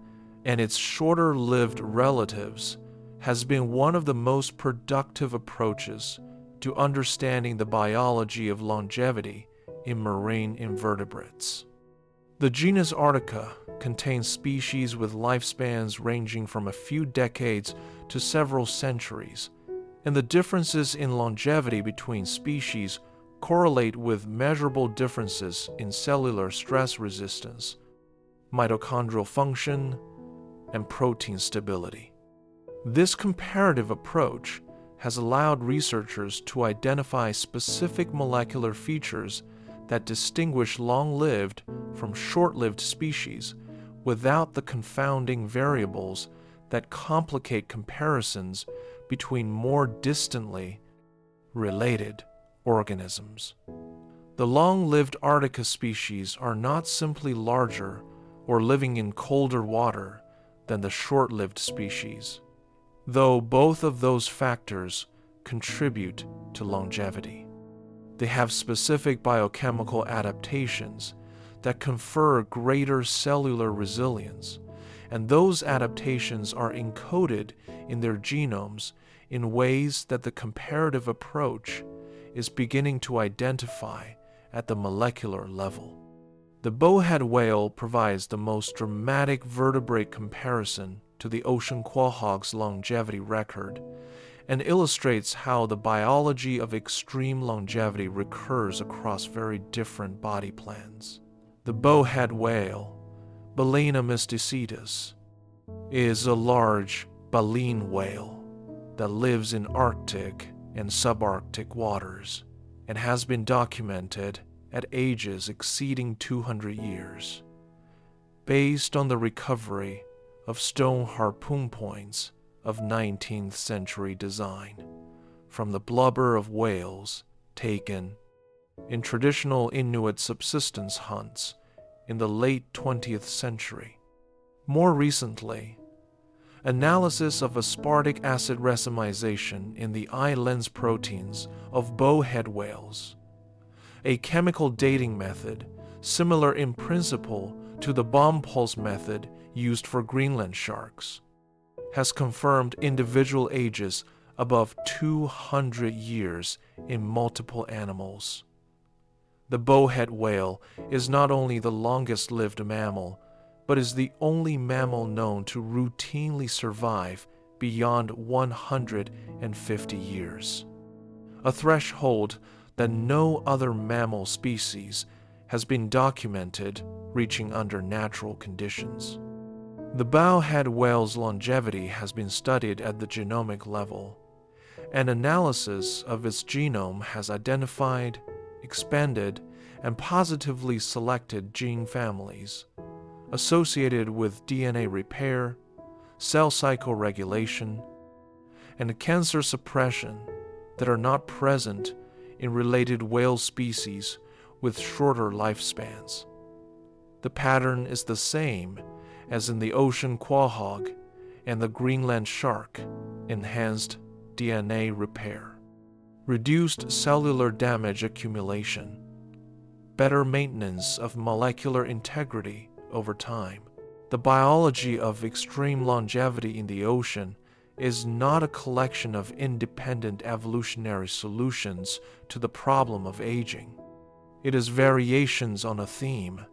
and its shorter-lived relatives has been one of the most productive approaches to understanding the biology of longevity in marine invertebrates. The genus Arctica contains species with lifespans ranging from a few decades to several centuries, and the differences in longevity between species correlate with measurable differences in cellular stress resistance, mitochondrial function, and protein stability. This comparative approach has allowed researchers to identify specific molecular features that distinguish long-lived from short-lived species without the confounding variables that complicate comparisons between more distantly related organisms. The long-lived Arctica species are not simply larger or living in colder water than the short-lived species, though both of those factors contribute to longevity. They have specific biochemical adaptations that confer greater cellular resilience, and those adaptations are encoded in their genomes in ways that the comparative approach is beginning to identify at the molecular level. The bowhead whale provides the most dramatic vertebrate comparison to the ocean quahog's longevity record and illustrates how the biology of extreme longevity recurs across very different body plans. The bowhead whale, Balena mysticetus, is a large baleen whale that lives in Arctic and subarctic waters and has been documented at ages exceeding 200 years. Based on the recovery of stone harpoon points of 19th century design from the blubber of whales taken in traditional Inuit subsistence hunts in the late 20th century. More recently, analysis of aspartic acid racemization in the eye lens proteins of bowhead whales, a chemical dating method similar in principle to the bomb pulse method used for Greenland sharks, has confirmed individual ages above 200 years in multiple animals. The bowhead whale is not only the longest-lived mammal, but is the only mammal known to routinely survive beyond 150 years, a threshold that no other mammal species has been documented reaching under natural conditions. The bowhead whale's longevity has been studied at the genomic level. An analysis of its genome has identified, expanded, and positively selected gene families associated with DNA repair, cell cycle regulation, and cancer suppression that are not present in related whale species with shorter lifespans. The pattern is the same as in the ocean quahog and the Greenland shark: enhanced DNA repair, reduced cellular damage accumulation, better maintenance of molecular integrity over time. The biology of extreme longevity in the ocean is not a collection of independent evolutionary solutions to the problem of aging. It is variations on a theme,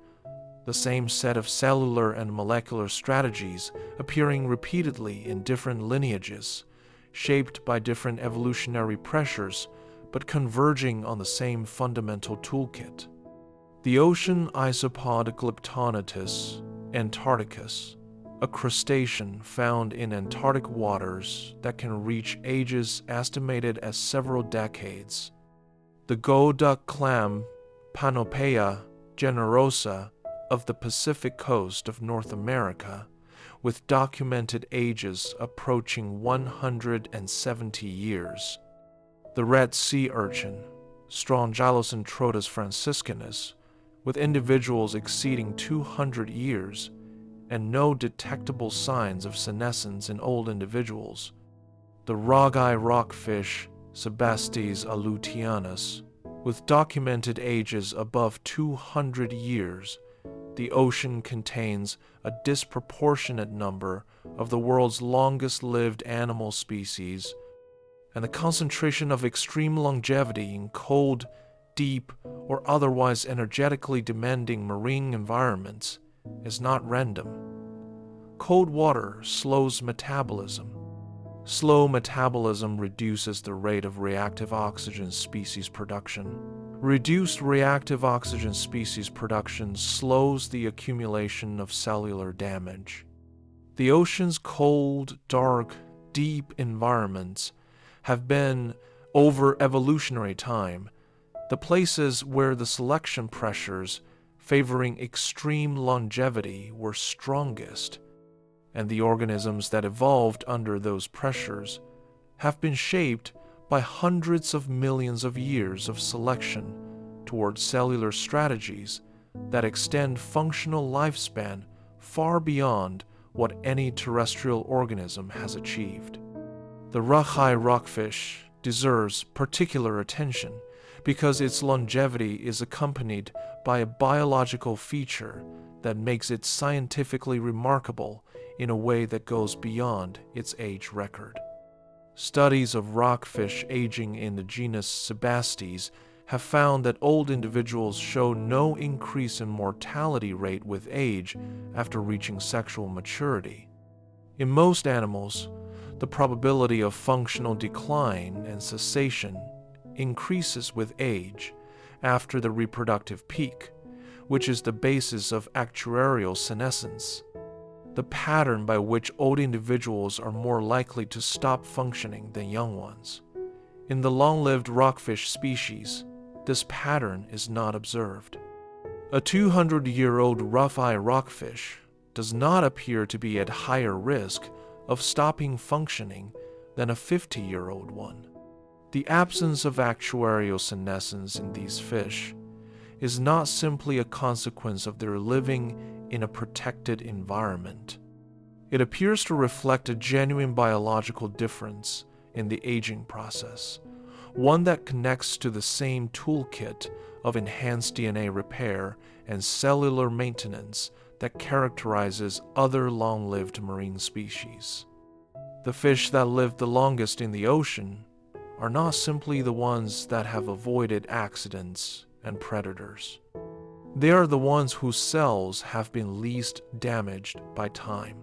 the same set of cellular and molecular strategies appearing repeatedly in different lineages, shaped by different evolutionary pressures, but converging on the same fundamental toolkit. The ocean isopod Glyptonitis antarcticus, a crustacean found in Antarctic waters that can reach ages estimated as several decades. The gold-duck clam Panopeia generosa of the Pacific coast of North America, with documented ages approaching 170 years. The red sea urchin, Strongylocentrotus franciscanus, with individuals exceeding 200 years and no detectable signs of senescence in old individuals. The rog-eye rockfish, Sebastes aleutianus, with documented ages above 200 years. The ocean contains a disproportionate number of the world's longest-lived animal species, and the concentration of extreme longevity in cold, deep, or otherwise energetically demanding marine environments is not random. Cold water slows metabolism. Slow metabolism reduces the rate of reactive oxygen species production. Reduced reactive oxygen species production slows the accumulation of cellular damage. The ocean's cold, dark, deep environments have been, over evolutionary time, the places where the selection pressures favoring extreme longevity were strongest, and the organisms that evolved under those pressures have been shaped by hundreds of millions of years of selection towards cellular strategies that extend functional lifespan far beyond what any terrestrial organism has achieved. The rog-eye rockfish deserves particular attention because its longevity is accompanied by a biological feature that makes it scientifically remarkable in a way that goes beyond its age record. Studies of rockfish aging in the genus Sebastes have found that old individuals show no increase in mortality rate with age after reaching sexual maturity. In most animals, the probability of functional decline and cessation increases with age after the reproductive peak, which is the basis of actuarial senescence, the pattern by which old individuals are more likely to stop functioning than young ones. In the long-lived rockfish species, this pattern is not observed. A 200-year-old rough-eye rockfish does not appear to be at higher risk of stopping functioning than a 50-year-old one. The absence of actuarial senescence in these fish is not simply a consequence of their living in a protected environment. It appears to reflect a genuine biological difference in the aging process, one that connects to the same toolkit of enhanced DNA repair and cellular maintenance that characterizes other long-lived marine species. The fish that live the longest in the ocean are not simply the ones that have avoided accidents and predators. They are the ones whose cells have been least damaged by time.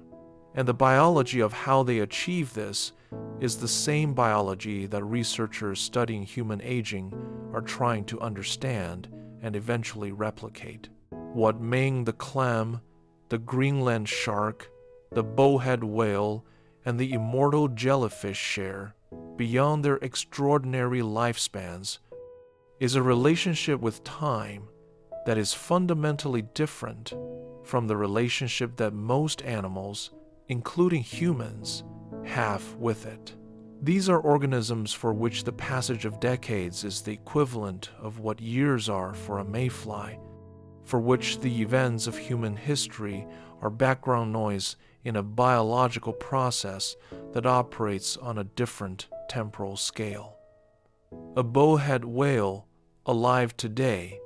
And the biology of how they achieve this is the same biology that researchers studying human aging are trying to understand and eventually replicate. What Ming the clam, the Greenland shark, the bowhead whale, and the immortal jellyfish share, beyond their extraordinary lifespans, is a relationship with time that is fundamentally different from the relationship that most animals, including humans, have with it. These are organisms for which the passage of decades is the equivalent of what years are for a mayfly, for which the events of human history are background noise in a biological process that operates on a different temporal scale. A bowhead whale, alive today,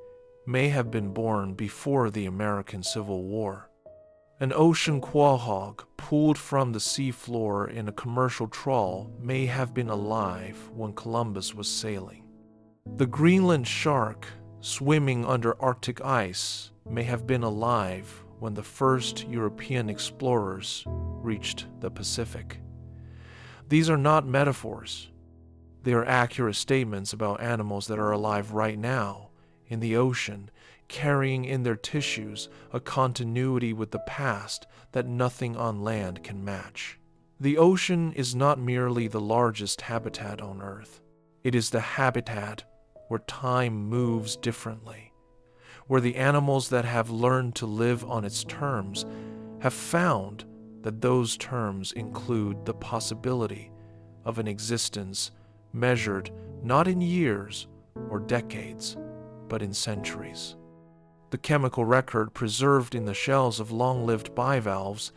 may have been born before the American Civil War. An ocean quahog pulled from the seafloor in a commercial trawl may have been alive when Columbus was sailing. The Greenland shark, swimming under Arctic ice, may have been alive when the first European explorers reached the Pacific. These are not metaphors. They are accurate statements about animals that are alive right now in the ocean, carrying in their tissues a continuity with the past that nothing on land can match. The ocean is not merely the largest habitat on Earth. It is the habitat where time moves differently, where the animals that have learned to live on its terms have found that those terms include the possibility of an existence measured not in years or decades, but in centuries. The chemical record preserved in the shells of long-lived bivalves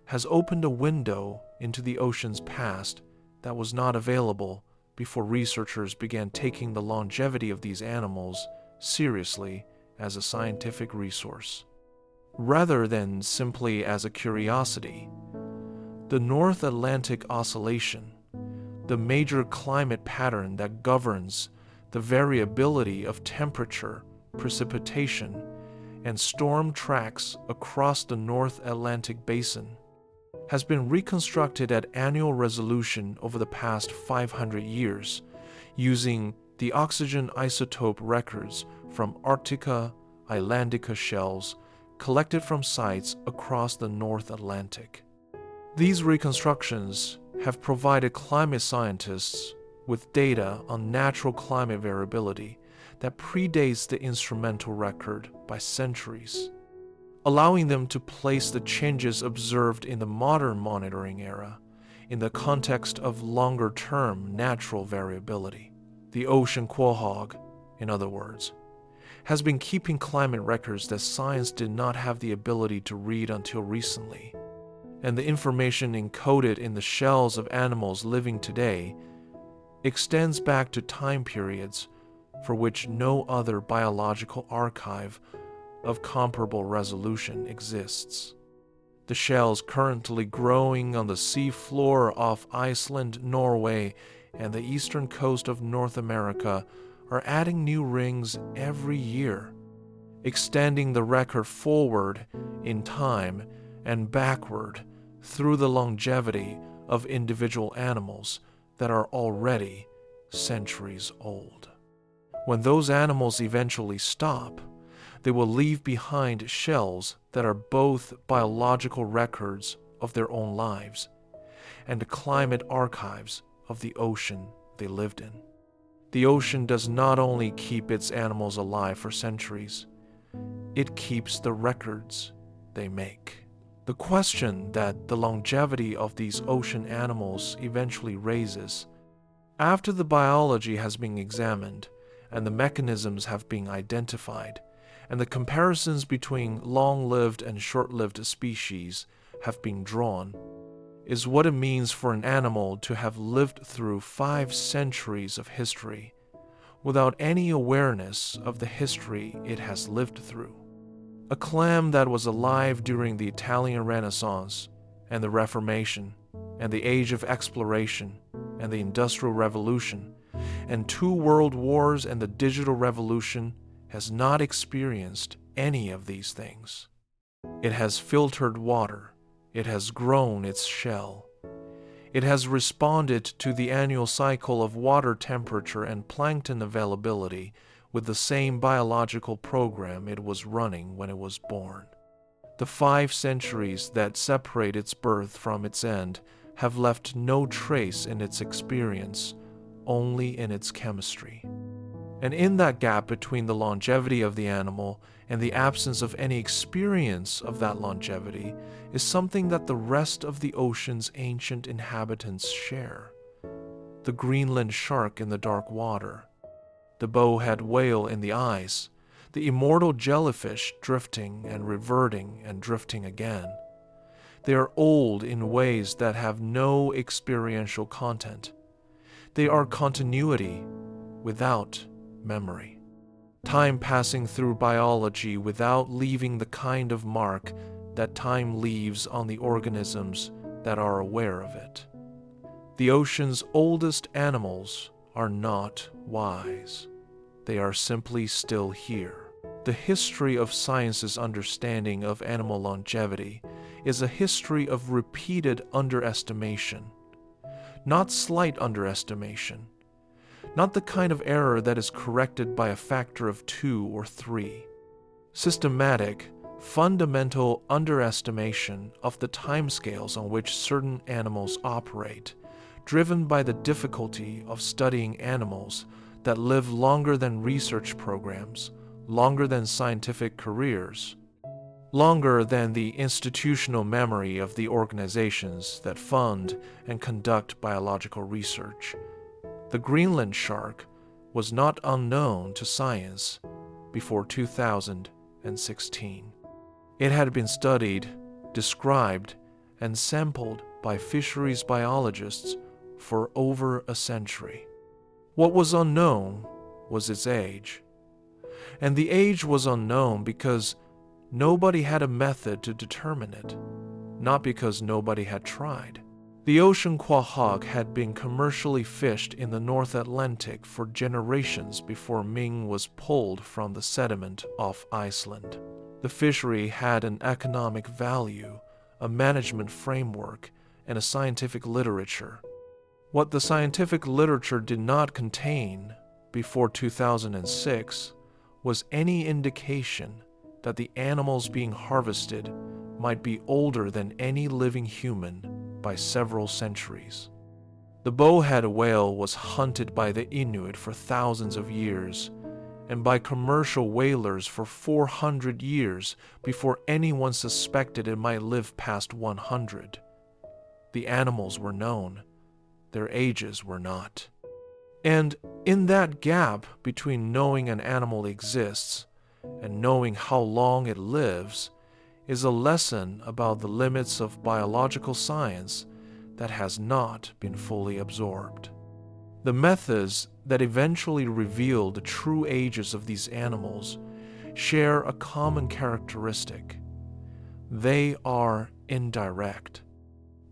has opened a window into the ocean's past that was not available before researchers began taking the longevity of these animals seriously as a scientific resource. Rather than simply as a curiosity, the North Atlantic Oscillation, the major climate pattern that governs the variability of temperature, precipitation, and storm tracks across the North Atlantic Basin, has been reconstructed at annual resolution over the past 500 years using the oxygen isotope records from Arctica, Islandica shells collected from sites across the North Atlantic. These reconstructions have provided climate scientists with data on natural climate variability that predates the instrumental record by centuries, allowing them to place the changes observed in the modern monitoring era in the context of longer-term natural variability. The ocean quahog, in other words, has been keeping climate records that science did not have the ability to read until recently, and the information encoded in the shells of animals living today extends back to time periods for which no other biological archive of comparable resolution exists. The shells currently growing on the sea floor off Iceland, Norway, and the eastern coast of North America are adding new rings every year, extending the record forward in time and backward through the longevity of individual animals that are already centuries old. When those animals eventually stop, they will leave behind shells that are both biological records of their own lives and climate archives of the ocean they lived in. The ocean does not only keep its animals alive for centuries, it keeps the records they make. The question that the longevity of these ocean animals eventually raises, after the biology has been examined and the mechanisms have been identified, and the comparisons between long-lived and short-lived species have been drawn, is what it means for an animal to have lived through 5 centuries of history without any awareness of the history it has lived through. A clam that was alive during the Italian Renaissance and the Reformation and the Age of Exploration and the Industrial Revolution and 2 world wars and the digital revolution has not experienced any of these things. It has filtered water. It has grown its shell. It has responded to the annual cycle of water temperature and plankton availability with the same biological program it was running when it was born. The 5 centuries that separate its birth from its end have left no trace in its experience, only in its chemistry. And in that gap between the longevity of the animal and the absence of any experience of that longevity is something that the rest of the ocean's ancient inhabitants share. The Greenland shark in the dark water, the bowhead whale in the ice, the immortal jellyfish drifting and reverting and drifting again. They are old in ways that have no experiential content. They are continuity without memory. Time passing through biology without leaving the kind of mark that time leaves on the organisms that are aware of it. The ocean's oldest animals are not wise. They are simply still here. The history of science's understanding of animal longevity is a history of repeated underestimation, not slight underestimation, not the kind of error that is corrected by a factor of 2 or 3. Systematic, fundamental underestimation of the timescales on which certain animals operate, driven by the difficulty of studying animals that live longer than research programs, longer than scientific careers, longer than the institutional memory of the organizations that fund and conduct biological research. The Greenland shark was not unknown to science before 2016. It had been studied, described, and sampled by fisheries biologists for over a century. What was unknown was its age. And the age was unknown because nobody had a method to determine it, not because nobody had tried. The ocean quahog had been commercially fished in the North Atlantic for generations before Ming was pulled from the sediment off Iceland. The fishery had an economic value, a management framework, and a scientific literature. What the scientific literature did not contain before 2006 was any indication that the animals being harvested might be older than any living human by several centuries. The bowhead whale was hunted by the Inuit for thousands of years and by commercial whalers for 400 years before anyone suspected it might live past 100. The animals were known. Their ages were not. And in that gap between knowing an animal exists and knowing how long it lives is a lesson about the limits of biological science that has not been fully absorbed. The methods that eventually reveal the true ages of these animals share a common characteristic. They are indirect.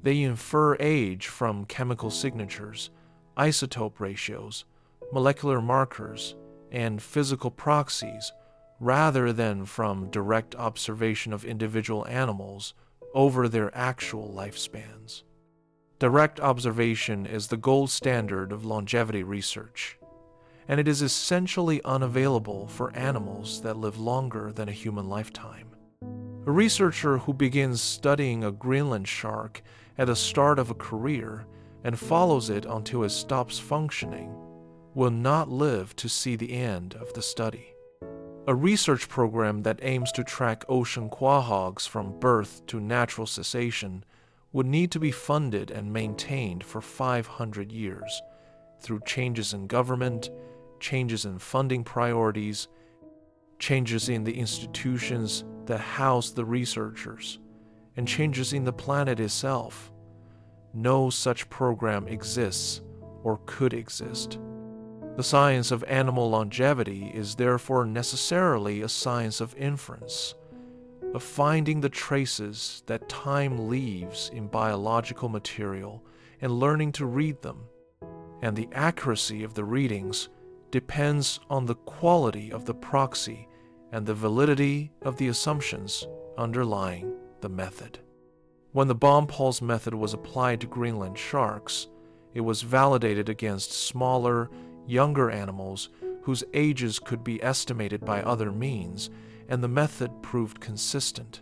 They infer age from chemical signatures, isotope ratios, molecular markers, and physical proxies rather than from direct observation of individual animals over their actual lifespans. Direct observation is the gold standard of longevity research, and it is essentially unavailable for animals that live longer than a human lifetime. A researcher who begins studying a Greenland shark at the start of a career and follows it until it stops functioning will not live to see the end of the study. A research program that aims to track ocean quahogs from birth to natural cessation would need to be funded and maintained for 500 years through changes in government, changes in funding priorities, changes in the institutions that house the researchers, and changes in the planet itself. No such program exists or could exist. The science of animal longevity is therefore necessarily a science of inference, of finding the traces that time leaves in biological material and learning to read them. And the accuracy of the readings depends on the quality of the proxy and the validity of the assumptions underlying the method. When the bomb pulse method was applied to Greenland sharks, it was validated against smaller, younger animals whose ages could be estimated by other means, and the method proved consistent.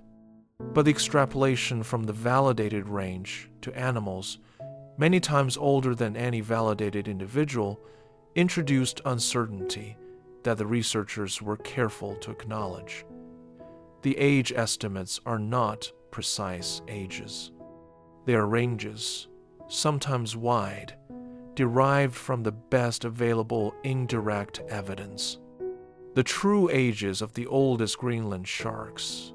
But the extrapolation from the validated range to animals, many times older than any validated individual, introduced uncertainty that the researchers were careful to acknowledge. The age estimates are not precise ages. They are ranges, sometimes wide, derived from the best available indirect evidence. The true ages of the oldest Greenland sharks,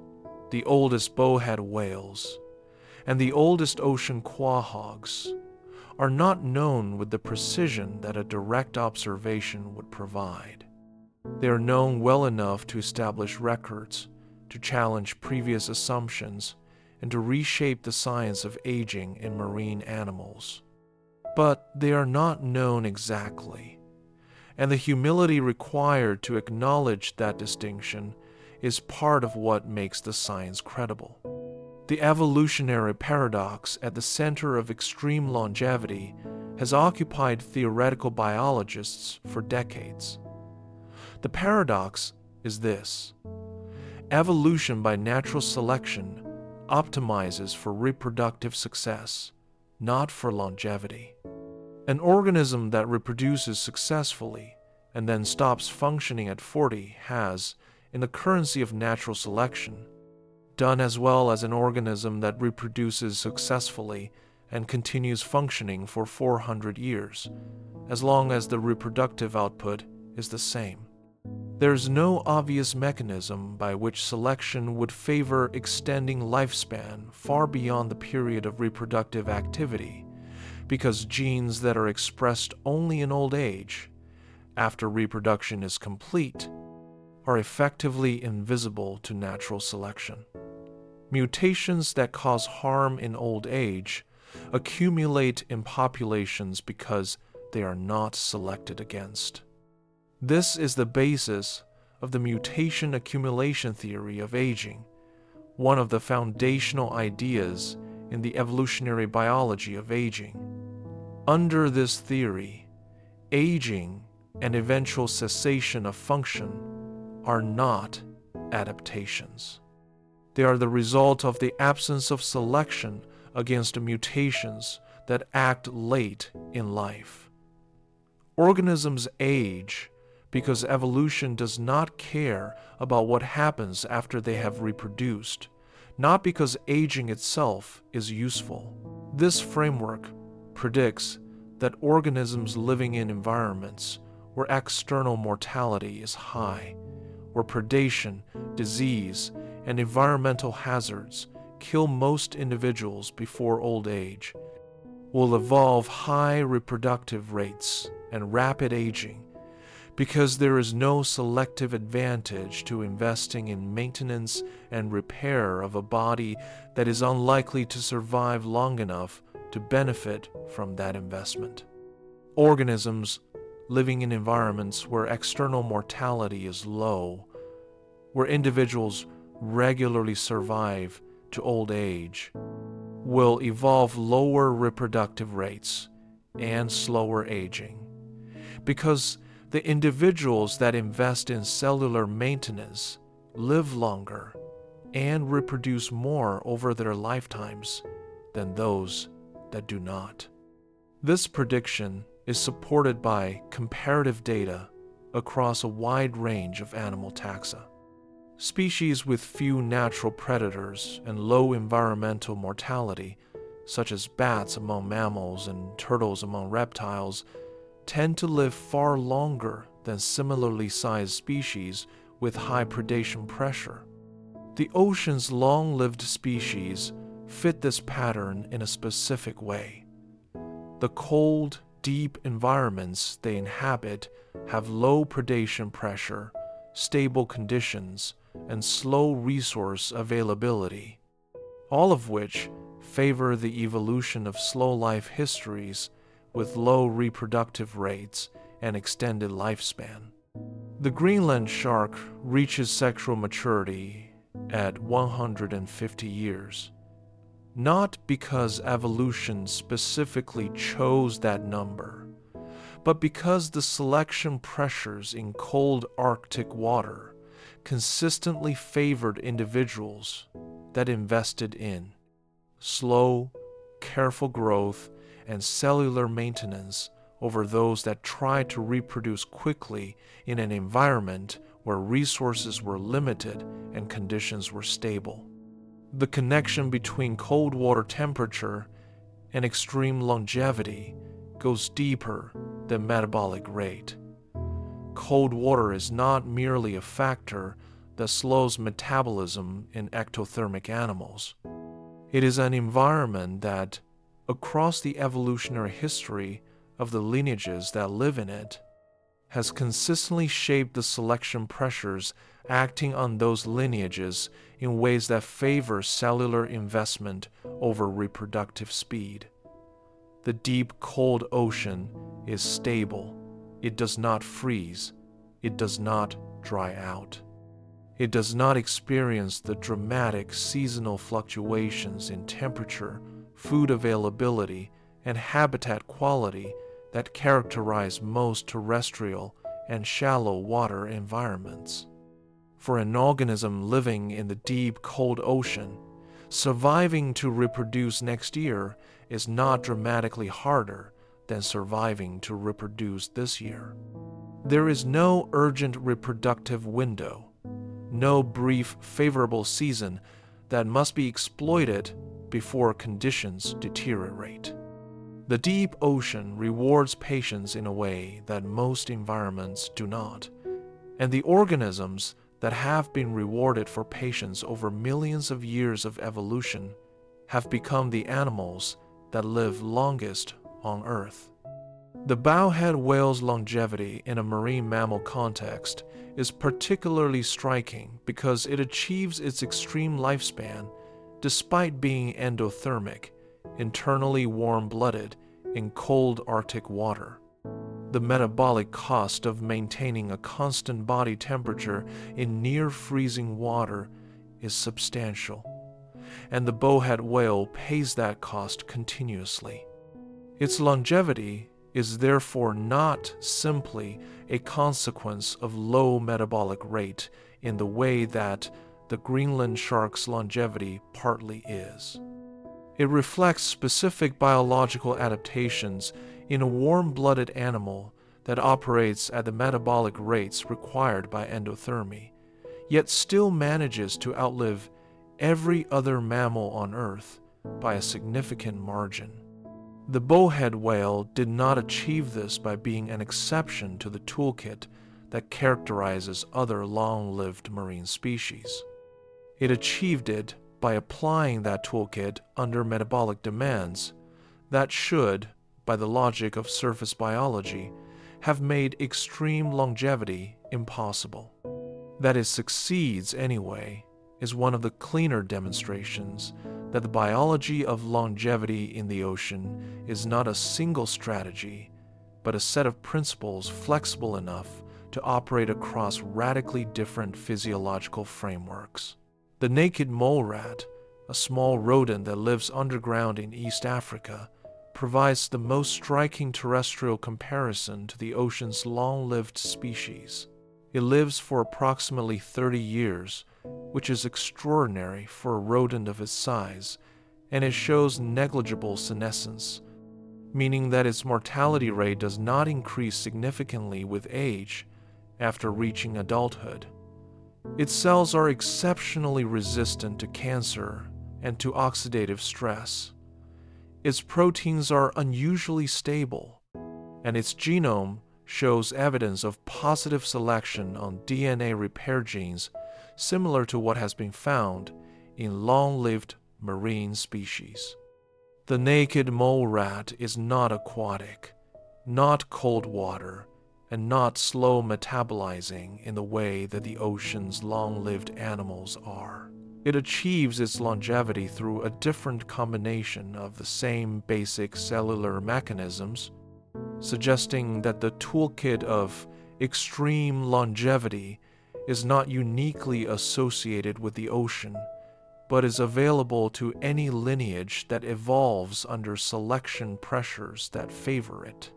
the oldest bowhead whales, and the oldest ocean quahogs are not known with the precision that a direct observation would provide. They are known well enough to establish records, to challenge previous assumptions, and to reshape the science of aging in marine animals. But they are not known exactly, and the humility required to acknowledge that distinction is part of what makes the science credible. The evolutionary paradox at the center of extreme longevity has occupied theoretical biologists for decades. The paradox is this: evolution by natural selection optimizes for reproductive success, not for longevity. An organism that reproduces successfully and then stops functioning at 40 has, in the currency of natural selection, done as well as an organism that reproduces successfully and continues functioning for 400 years, as long as the reproductive output is the same. There's no obvious mechanism by which selection would favor extending lifespan far beyond the period of reproductive activity, because genes that are expressed only in old age, after reproduction is complete, are effectively invisible to natural selection. Mutations that cause harm in old age accumulate in populations because they are not selected against. This is the basis of the mutation accumulation theory of aging, one of the foundational ideas in the evolutionary biology of aging. Under this theory, aging and eventual cessation of function are not adaptations. They are the result of the absence of selection against mutations that act late in life. Organisms age because evolution does not care about what happens after they have reproduced, not because aging itself is useful. This framework predicts that organisms living in environments where external mortality is high, where predation, disease, and environmental hazards kill most individuals before old age, will evolve high reproductive rates and rapid aging because there is no selective advantage to investing in maintenance and repair of a body that is unlikely to survive long enough to benefit from that investment. Organisms living in environments where external mortality is low, where individuals regularly survive to old age, will evolve lower reproductive rates and slower aging, because the individuals that invest in cellular maintenance live longer and reproduce more over their lifetimes than those that do not. This prediction is supported by comparative data across a wide range of animal taxa. Species with few natural predators and low environmental mortality, such as bats among mammals and turtles among reptiles, tend to live far longer than similarly sized species with high predation pressure. The ocean's long-lived species fit this pattern in a specific way. The cold, deep environments they inhabit have low predation pressure, stable conditions, and slow resource availability, all of which favor the evolution of slow life histories with low reproductive rates and extended lifespan. The Greenland shark reaches sexual maturity at 150 years, not because evolution specifically chose that number, but because the selection pressures in cold Arctic water consistently favored individuals that invested in slow, careful growth and cellular maintenance over those that tried to reproduce quickly in an environment where resources were limited and conditions were stable. The connection between cold water temperature and extreme longevity goes deeper than metabolic rate. Cold water is not merely a factor that slows metabolism in ectothermic animals. It is an environment that, across the evolutionary history of the lineages that live in it, has consistently shaped the selection pressures acting on those lineages in ways that favor cellular investment over reproductive speed. The deep, cold ocean is stable. It does not freeze. It does not dry out. It does not experience the dramatic seasonal fluctuations in temperature, food availability, and habitat quality that characterize most terrestrial and shallow water environments. For an organism living in the deep, cold ocean, surviving to reproduce next year is not dramatically harder than surviving to reproduce this year. There is no urgent reproductive window, no brief favorable season that must be exploited before conditions deteriorate. The deep ocean rewards patience in a way that most environments do not, and the organisms that have been rewarded for patience over millions of years of evolution have become the animals that live longest on Earth. The bowhead whale's longevity in a marine mammal context is particularly striking because it achieves its extreme lifespan despite being endothermic, internally warm-blooded in cold Arctic water. The metabolic cost of maintaining a constant body temperature in near-freezing water is substantial, and the bowhead whale pays that cost continuously. Its longevity is therefore not simply a consequence of low metabolic rate in the way that the Greenland shark's longevity partly is. It reflects specific biological adaptations in a warm-blooded animal that operates at the metabolic rates required by endothermy, yet still manages to outlive every other mammal on Earth by a significant margin. The bowhead whale did not achieve this by being an exception to the toolkit that characterizes other long-lived marine species. It achieved it by applying that toolkit under metabolic demands that should, by the logic of surface biology, have made extreme longevity impossible. That it succeeds anyway is one of the cleaner demonstrations that the biology of longevity in the ocean is not a single strategy, but a set of principles flexible enough to operate across radically different physiological frameworks. The naked mole rat, a small rodent that lives underground in East Africa, provides the most striking terrestrial comparison to the ocean's long-lived species. It lives for approximately 30 years, which is extraordinary for a rodent of its size, and it shows negligible senescence, meaning that its mortality rate does not increase significantly with age after reaching adulthood. Its cells are exceptionally resistant to cancer and to oxidative stress. Its proteins are unusually stable, and its genome shows evidence of positive selection on DNA repair genes similar to what has been found in long-lived marine species. The naked mole rat is not aquatic, not cold water, and not slow metabolizing in the way that the ocean's long-lived animals are. It achieves its longevity through a different combination of the same basic cellular mechanisms, suggesting that the toolkit of extreme longevity is not uniquely associated with the ocean, but is available to any lineage that evolves under selection pressures that favor it.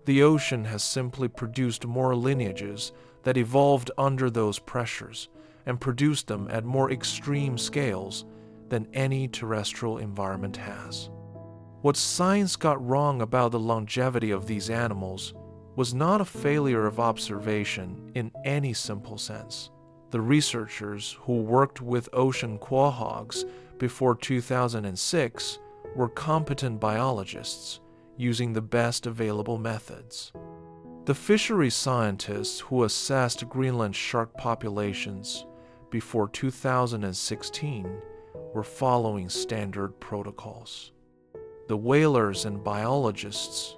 The ocean has simply produced more lineages that evolved under those pressures and produced them at more extreme scales than any terrestrial environment has. What science got wrong about the longevity of these animals was not a failure of observation in any simple sense. The researchers who worked with ocean quahogs before 2006 were competent biologists using the best available methods. The fisheries scientists who assessed Greenland shark populations before 2016 were following standard protocols. The whalers and biologists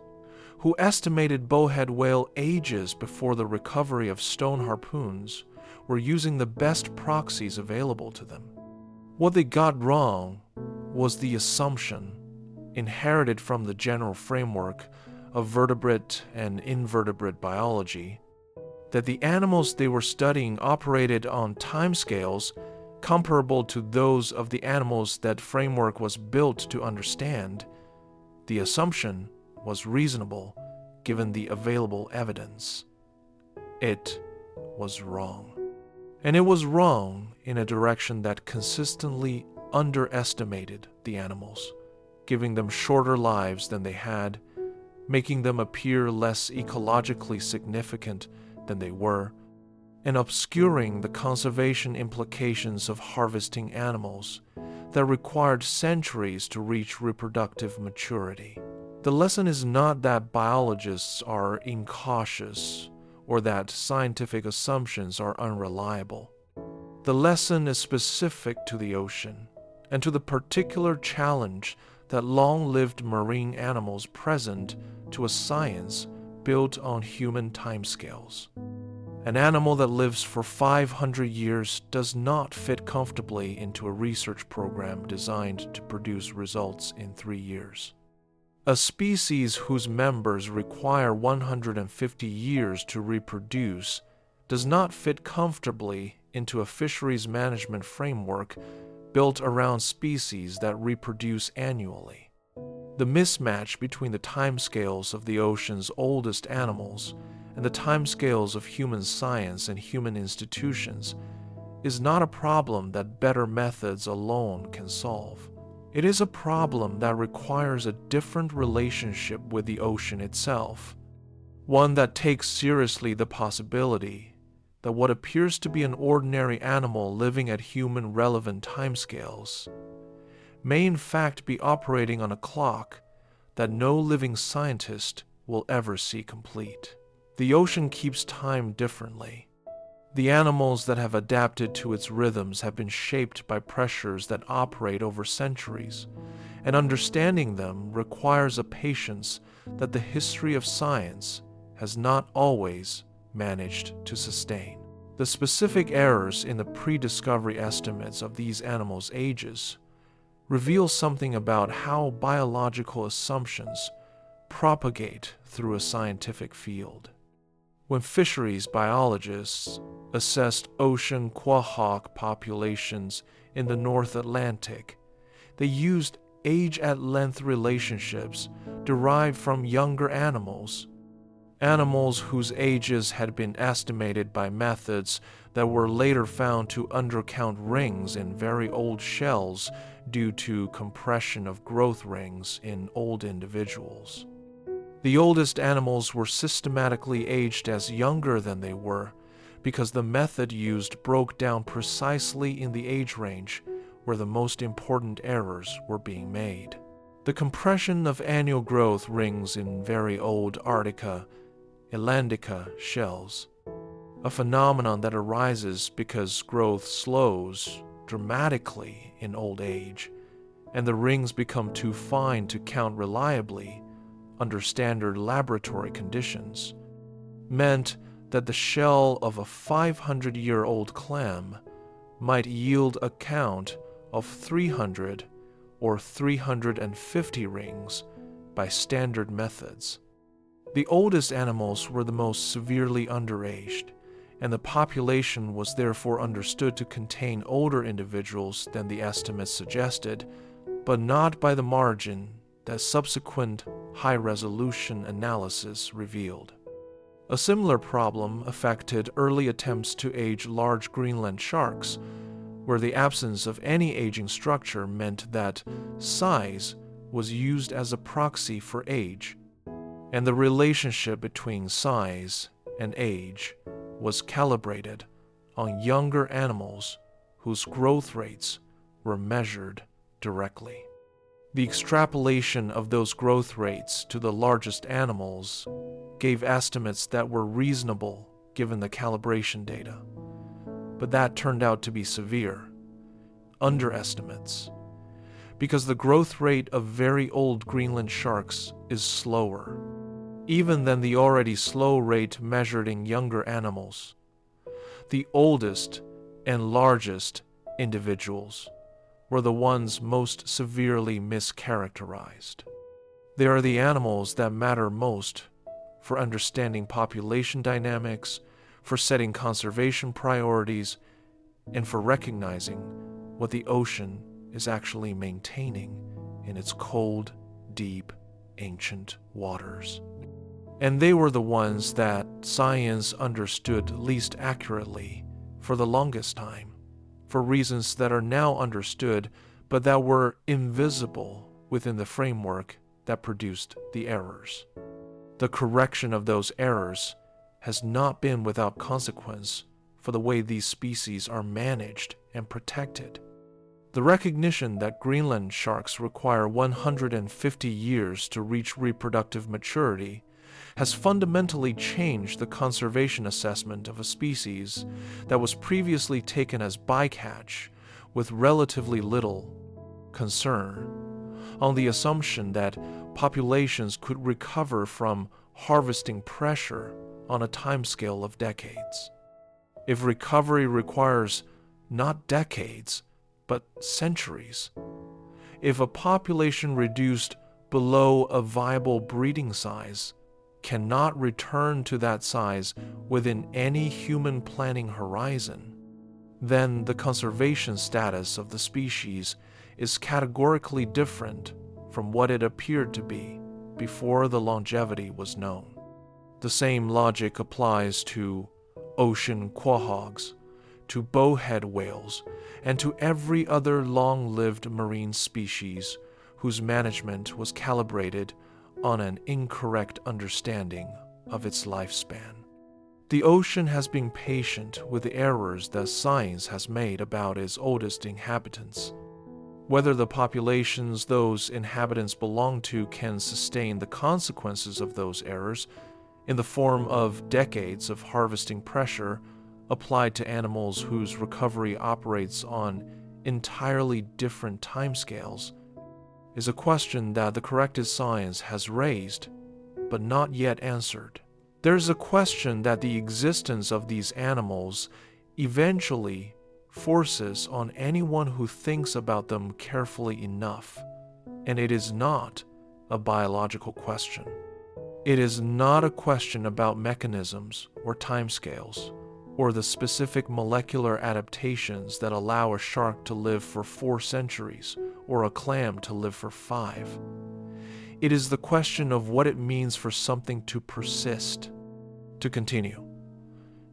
who estimated bowhead whale ages before the recovery of stone harpoons were using the best proxies available to them. What they got wrong was the assumption, inherited from the general framework of vertebrate and invertebrate biology, that the animals they were studying operated on timescales comparable to those of the animals that framework was built to understand. The assumption was reasonable given the available evidence. It was wrong. And it was wrong in a direction that consistently underestimated the animals, giving them shorter lives than they had, making them appear less ecologically significant than they were, and obscuring the conservation implications of harvesting animals that required centuries to reach reproductive maturity. The lesson is not that biologists are incautious or that scientific assumptions are unreliable. The lesson is specific to the ocean and to the particular challenge that long-lived marine animals present to a science built on human timescales. An animal that lives for 500 years does not fit comfortably into a research program designed to produce results in 3 years. A species whose members require 150 years to reproduce does not fit comfortably into a fisheries management framework built around species that reproduce annually. The mismatch between the timescales of the ocean's oldest animals and the timescales of human science and human institutions is not a problem that better methods alone can solve. It is a problem that requires a different relationship with the ocean itself, one that takes seriously the possibility that what appears to be an ordinary animal living at human-relevant timescales may in fact be operating on a clock that no living scientist will ever see complete. The ocean keeps time differently. The animals that have adapted to its rhythms have been shaped by pressures that operate over centuries, and understanding them requires a patience that the history of science has not always managed to sustain. The specific errors in the pre-discovery estimates of these animals' ages reveal something about how biological assumptions propagate through a scientific field. When fisheries biologists assessed ocean quahog populations in the North Atlantic, they used age-at-length relationships derived from younger animals whose ages had been estimated by methods that were later found to undercount rings in very old shells due to compression of growth rings in old individuals. The oldest animals were systematically aged as younger than they were because the method used broke down precisely in the age range where the most important errors were being made. The compression of annual growth rings in very old Arctica, Atlantica shells, a phenomenon that arises because growth slows dramatically in old age, and the rings become too fine to count reliably under standard laboratory conditions, meant that the shell of a 500-year-old clam might yield a count of 300 or 350 rings by standard methods. The oldest animals were the most severely underaged, and the population was therefore understood to contain older individuals than the estimates suggested, but not by the margin that subsequent high-resolution analysis revealed. A similar problem affected early attempts to age large Greenland sharks, where the absence of any aging structure meant that size was used as a proxy for age, and the relationship between size and age was calibrated on younger animals whose growth rates were measured directly. The extrapolation of those growth rates to the largest animals gave estimates that were reasonable given the calibration data, but that turned out to be severe underestimates, because the growth rate of very old Greenland sharks is slower, even than the already slow rate measured in younger animals. The oldest and largest individuals were the ones most severely mischaracterized. They are the animals that matter most for understanding population dynamics, for setting conservation priorities, and for recognizing what the ocean is actually maintaining in its cold, deep, ancient waters. And they were the ones that science understood least accurately for the longest time, for reasons that are now understood but that were invisible within the framework that produced the errors. The correction of those errors has not been without consequence for the way these species are managed and protected. The recognition that Greenland sharks require 150 years to reach reproductive maturity has fundamentally changed the conservation assessment of a species that was previously taken as bycatch with relatively little concern, on the assumption that populations could recover from harvesting pressure on a timescale of decades. If recovery requires not decades, but centuries, if a population reduced below a viable breeding size cannot return to that size within any human planning horizon, then the conservation status of the species is categorically different from what it appeared to be before the longevity was known. The same logic applies to ocean quahogs, to bowhead whales, and to every other long-lived marine species whose management was calibrated on an incorrect understanding of its lifespan. The ocean has been patient with the errors that science has made about its oldest inhabitants. Whether the populations those inhabitants belong to can sustain the consequences of those errors in the form of decades of harvesting pressure applied to animals whose recovery operates on entirely different timescales is a question that the corrected science has raised but not yet answered. There's a question that the existence of these animals eventually forces on anyone who thinks about them carefully enough, and it is not a biological question. It is not a question about mechanisms or timescales, or the specific molecular adaptations that allow a shark to live for 4 centuries or a clam to live for 5. It is the question of what it means for something to persist, to continue,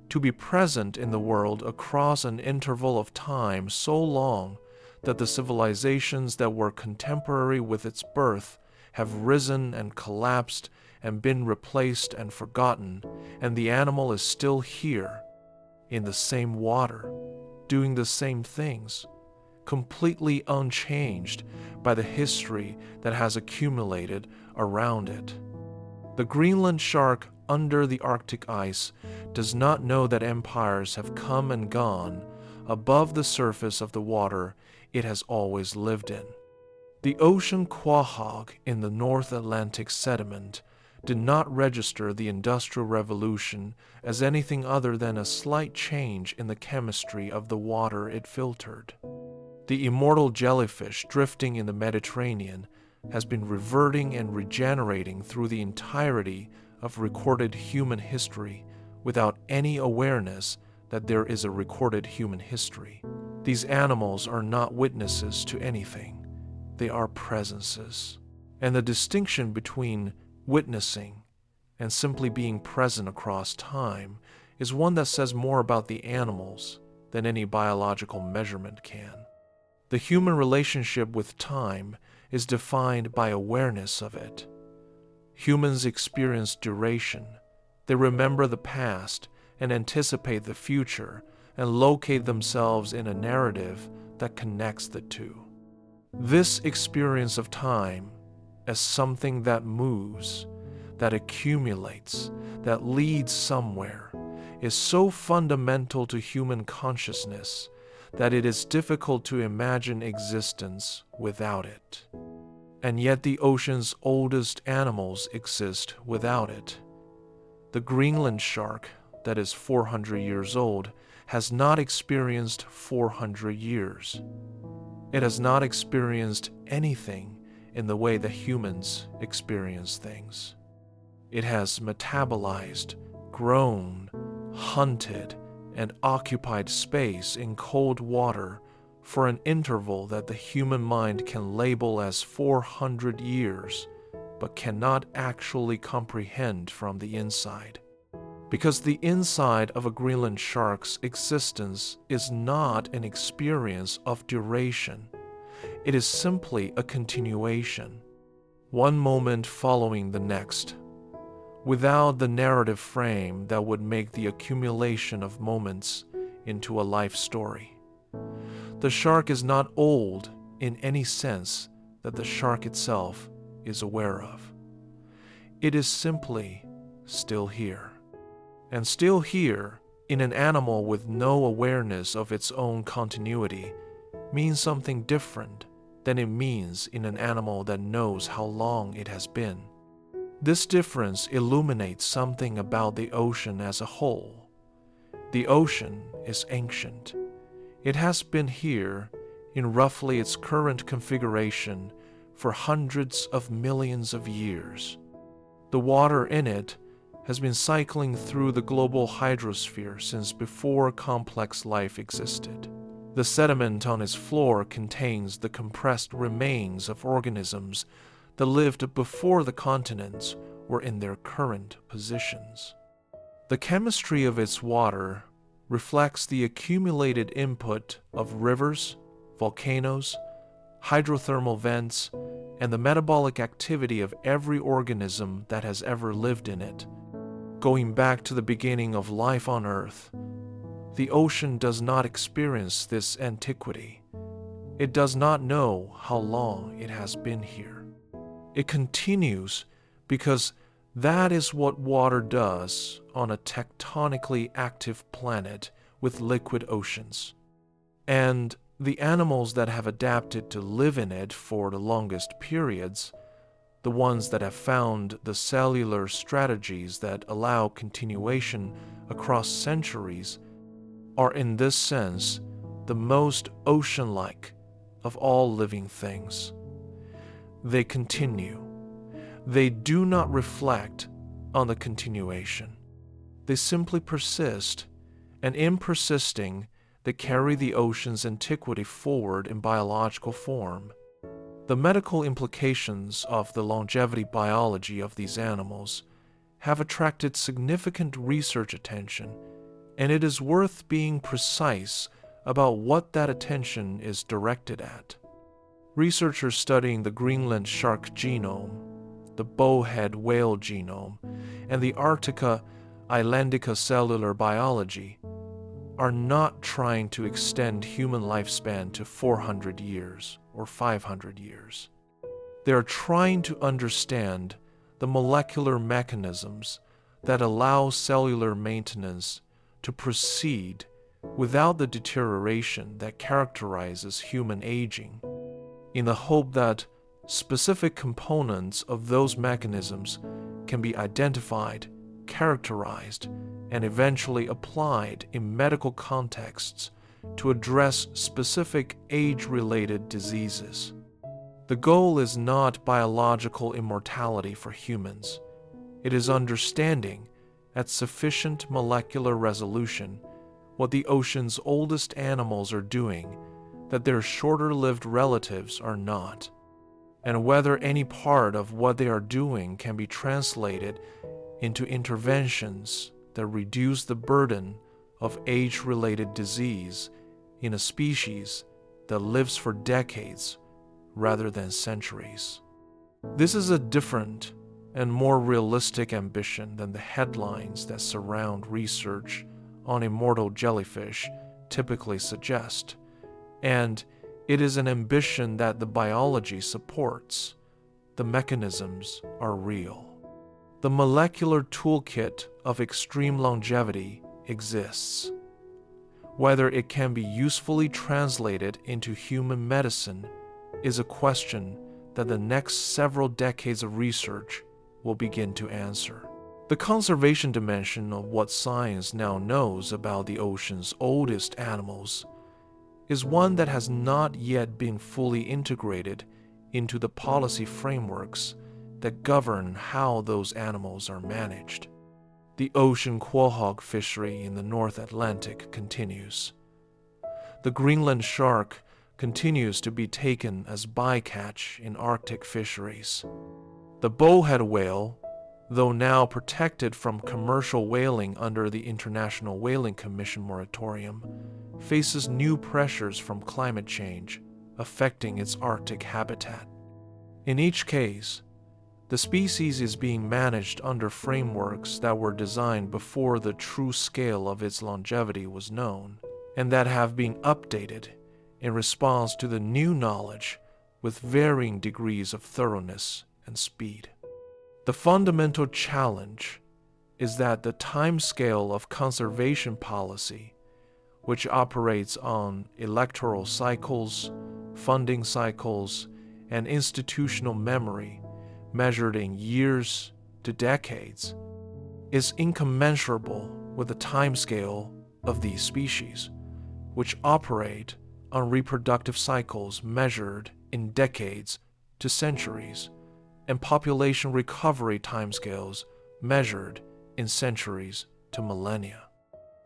to be present in the world across an interval of time so long that the civilizations that were contemporary with its birth have risen and collapsed and been replaced and forgotten, and the animal is still here, in the same water, doing the same things, completely unchanged by the history that has accumulated around it. The Greenland shark under the Arctic ice does not know that empires have come and gone above the surface of the water it has always lived in. The ocean quahog in the North Atlantic sediment did not register the Industrial Revolution as anything other than a slight change in the chemistry of the water it filtered. The immortal jellyfish drifting in the Mediterranean has been reverting and regenerating through the entirety of recorded human history without any awareness that there is a recorded human history. These animals are not witnesses to anything. They are presences. And the distinction between witnessing and simply being present across time is one that says more about the animals than any biological measurement can. The human relationship with time is defined by awareness of it. Humans experience duration. They remember the past and anticipate the future and locate themselves in a narrative that connects the two. This experience of time as something that moves, that accumulates, that leads somewhere, is so fundamental to human consciousness that it is difficult to imagine existence without it. And yet the ocean's oldest animals exist without it. The Greenland shark, that is 400 years old, has not experienced 400 years. It has not experienced anything in the way that humans experience things. It has metabolized, grown, hunted, and occupied space in cold water for an interval that the human mind can label as 400 years, but cannot actually comprehend from the inside. Because the inside of a Greenland shark's existence is not an experience of duration. It is simply a continuation, one moment following the next, without the narrative frame that would make the accumulation of moments into a life story. The shark is not old in any sense that the shark itself is aware of. It is simply still here. And still here, in an animal with no awareness of its own continuity, means something different than it means in an animal that knows how long it has been. This difference illuminates something about the ocean as a whole. The ocean is ancient. It has been here, in roughly its current configuration, for hundreds of millions of years. The water in it has been cycling through the global hydrosphere since before complex life existed. The sediment on its floor contains the compressed remains of organisms that lived before the continents were in their current positions. The chemistry of its water reflects the accumulated input of rivers, volcanoes, hydrothermal vents, and the metabolic activity of every organism that has ever lived in it. Going back to the beginning of life on Earth, the ocean does not experience this antiquity. It does not know how long it has been here. It continues because that is what water does on a tectonically active planet with liquid oceans. And the animals that have adapted to live in it for the longest periods the ones that have found the cellular strategies that allow continuation across centuries, are in this sense the most ocean-like of all living things. They continue. They do not reflect on the continuation. They simply persist, and in persisting, they carry the ocean's antiquity forward in biological form. The medical implications of the longevity biology of these animals have attracted significant research attention, and it is worth being precise about what that attention is directed at. Researchers studying the Greenland shark genome, the bowhead whale genome, and the Arctica islandica cellular biology are not trying to extend human lifespan to 400 years or 500 years. They are trying to understand the molecular mechanisms that allow cellular maintenance to proceed without the deterioration that characterizes human aging, in the hope that specific components of those mechanisms can be identified, characterized, and eventually applied in medical contexts to address specific age-related diseases. The goal is not biological immortality for humans. It is understanding, at sufficient molecular resolution, what the ocean's oldest animals are doing that their shorter-lived relatives are not, and whether any part of what they are doing can be translated into interventions that reduce the burden of age-related disease in a species that lives for decades rather than centuries. This is a different and more realistic ambition than the headlines that surround research on immortal jellyfish typically suggest, and it is an ambition that the biology supports. The mechanisms are real. The molecular toolkit of extreme longevity exists. Whether it can be usefully translated into human medicine is a question that the next several decades of research will begin to answer. The conservation dimension of what science now knows about the ocean's oldest animals is one that has not yet been fully integrated into the policy frameworks that govern how those animals are managed. The ocean quahog fishery in the North Atlantic continues. The Greenland shark continues to be taken as bycatch in Arctic fisheries. The bowhead whale, though now protected from commercial whaling under the International Whaling Commission moratorium, faces new pressures from climate change affecting its Arctic habitat. In each case, the species is being managed under frameworks that were designed before the true scale of its longevity was known, and that have been updated in response to the new knowledge with varying degrees of thoroughness and speed. The fundamental challenge is that the timescale of conservation policy, which operates on electoral cycles, funding cycles, and institutional memory measured in years to decades, is incommensurable with the timescale of these species, which operate on reproductive cycles measured in decades to centuries, and population recovery timescales measured in centuries to millennia.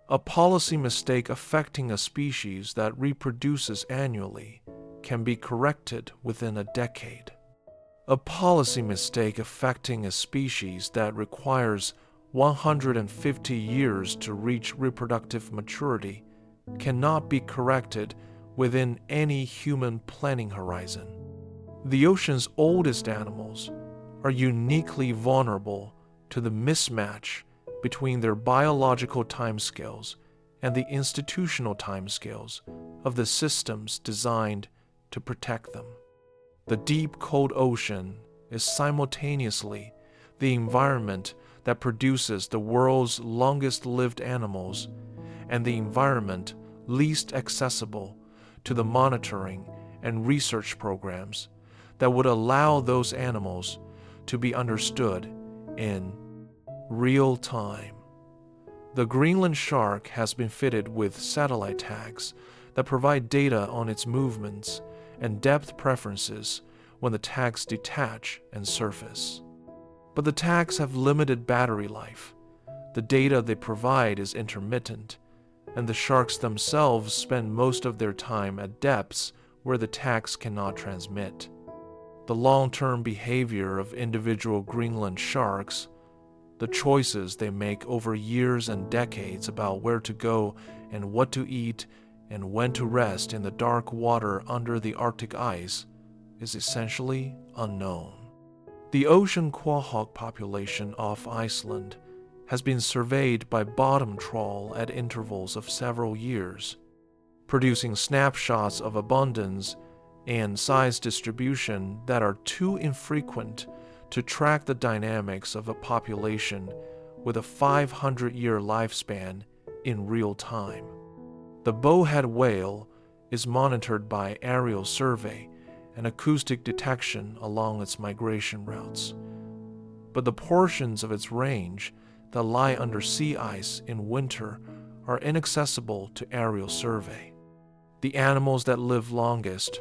A policy mistake affecting a species that reproduces annually can be corrected within a decade. A policy mistake affecting a species that requires 150 years to reach reproductive maturity cannot be corrected within any human planning horizon. The ocean's oldest animals are uniquely vulnerable to the mismatch between their biological timescales and the institutional timescales of the systems designed to protect them. The deep, cold ocean is simultaneously the environment that produces the world's longest-lived animals and the environment least accessible to the monitoring and research programs that would allow those animals to be understood in real time. The Greenland shark has been fitted with satellite tags that provide data on its movements and depth preferences when the tags detach and surface. But the tags have limited battery life. The data they provide is intermittent, and the sharks themselves spend most of their time at depths where the tags cannot transmit. The long-term behavior of individual Greenland sharks, the choices they make over years and decades about where to go and what to eat and when to rest in the dark water under the Arctic ice, is essentially unknown. The ocean quahog population off Iceland has been surveyed by bottom trawl at intervals of several years, producing snapshots of abundance and size distribution that are too infrequent to track the dynamics of a population with a 500-year lifespan in real time. The bowhead whale is monitored by aerial survey and acoustic detection along its migration routes, but the portions of its range that lie under sea ice in winter are inaccessible to aerial survey. The animals that live longest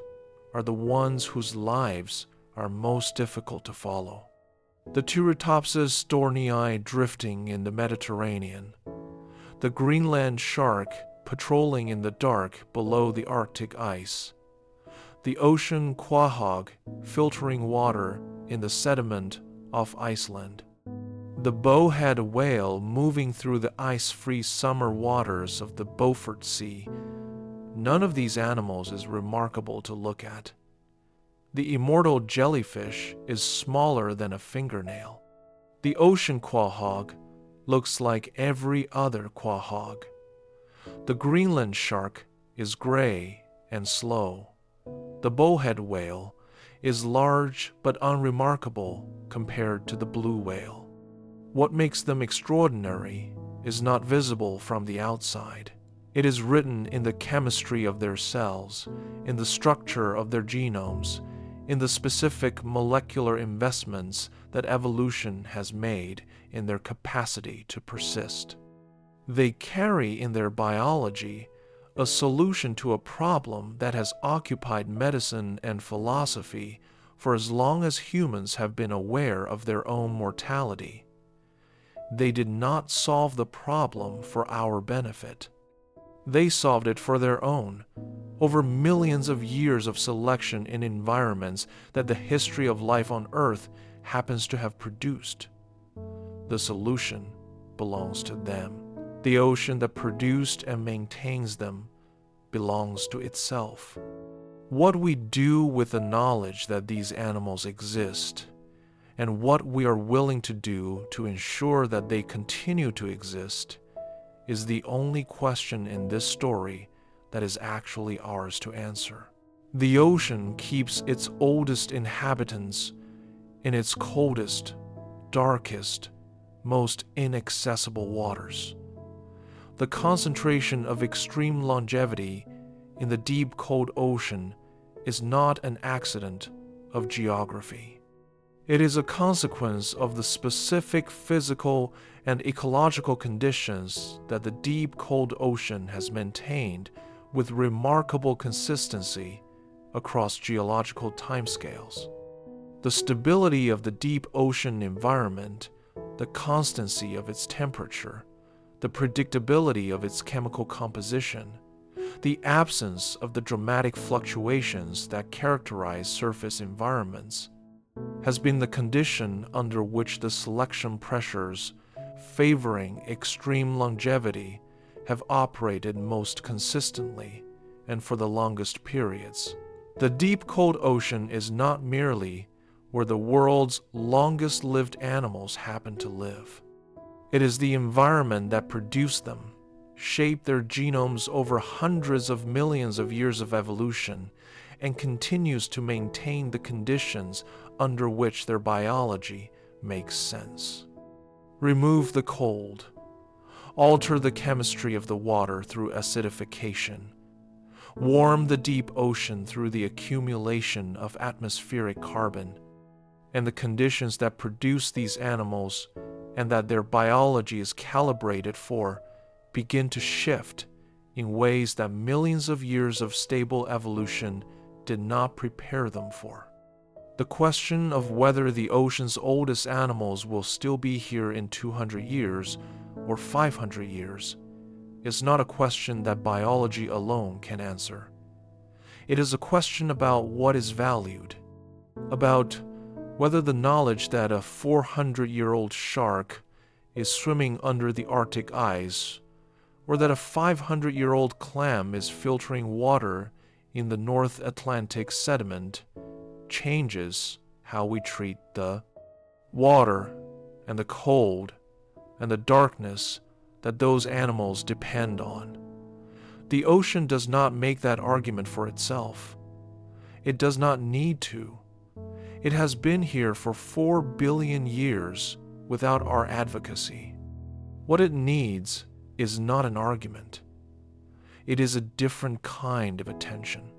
are the ones whose lives are most difficult to follow. The Turritopsis dohrnii drifting in the Mediterranean, the Greenland shark patrolling in the dark below the Arctic ice, the ocean quahog filtering water in the sediment off Iceland, the bowhead whale moving through the ice-free summer waters of the Beaufort Sea. None of these animals is remarkable to look at. The immortal jellyfish is smaller than a fingernail. The ocean quahog looks like every other quahog. The Greenland shark is gray and slow. The bowhead whale is large but unremarkable compared to the blue whale. What makes them extraordinary is not visible from the outside. It is written in the chemistry of their cells, in the structure of their genomes, in the specific molecular investments that evolution has made in their capacity to persist. They carry in their biology a solution to a problem that has occupied medicine and philosophy for as long as humans have been aware of their own mortality. They did not solve the problem for our benefit. They solved it for their own, over millions of years of selection in environments that the history of life on Earth happens to have produced. The solution belongs to them. The ocean that produced and maintains them belongs to itself. What we do with the knowledge that these animals exist, and what we are willing to do to ensure that they continue to exist, is the only question in this story that is actually ours to answer. The ocean keeps its oldest inhabitants in its coldest, darkest, most inaccessible waters. The concentration of extreme longevity in the deep cold ocean is not an accident of geography. It is a consequence of the specific physical and ecological conditions that the deep cold ocean has maintained with remarkable consistency across geological timescales. The stability of the deep ocean environment, the constancy of its temperature, the predictability of its chemical composition, the absence of the dramatic fluctuations that characterize surface environments, has been the condition under which the selection pressures favoring extreme longevity have operated most consistently and for the longest periods. The deep cold ocean is not merely where the world's longest-lived animals happen to live. It is the environment that produced them, shaped their genomes over hundreds of millions of years of evolution, and continues to maintain the conditions under which their biology makes sense. Remove the cold. Alter the chemistry of the water through acidification. Warm the deep ocean through the accumulation of atmospheric carbon. and the conditions that produce these animals and that their biology is calibrated for begin to shift in ways that millions of years of stable evolution did not prepare them for. The question of whether the ocean's oldest animals will still be here in 200 years or 500 years is not a question that biology alone can answer. It is a question about what is valued, about whether the knowledge that a 400-year-old shark is swimming under the Arctic ice, or that a 500-year-old clam is filtering water in the North Atlantic sediment, changes how we treat the water and the cold and the darkness that those animals depend on. The ocean does not make that argument for itself. It does not need to. It has been here for 4 billion years without our advocacy. What it needs is not an argument. It is a different kind of attention,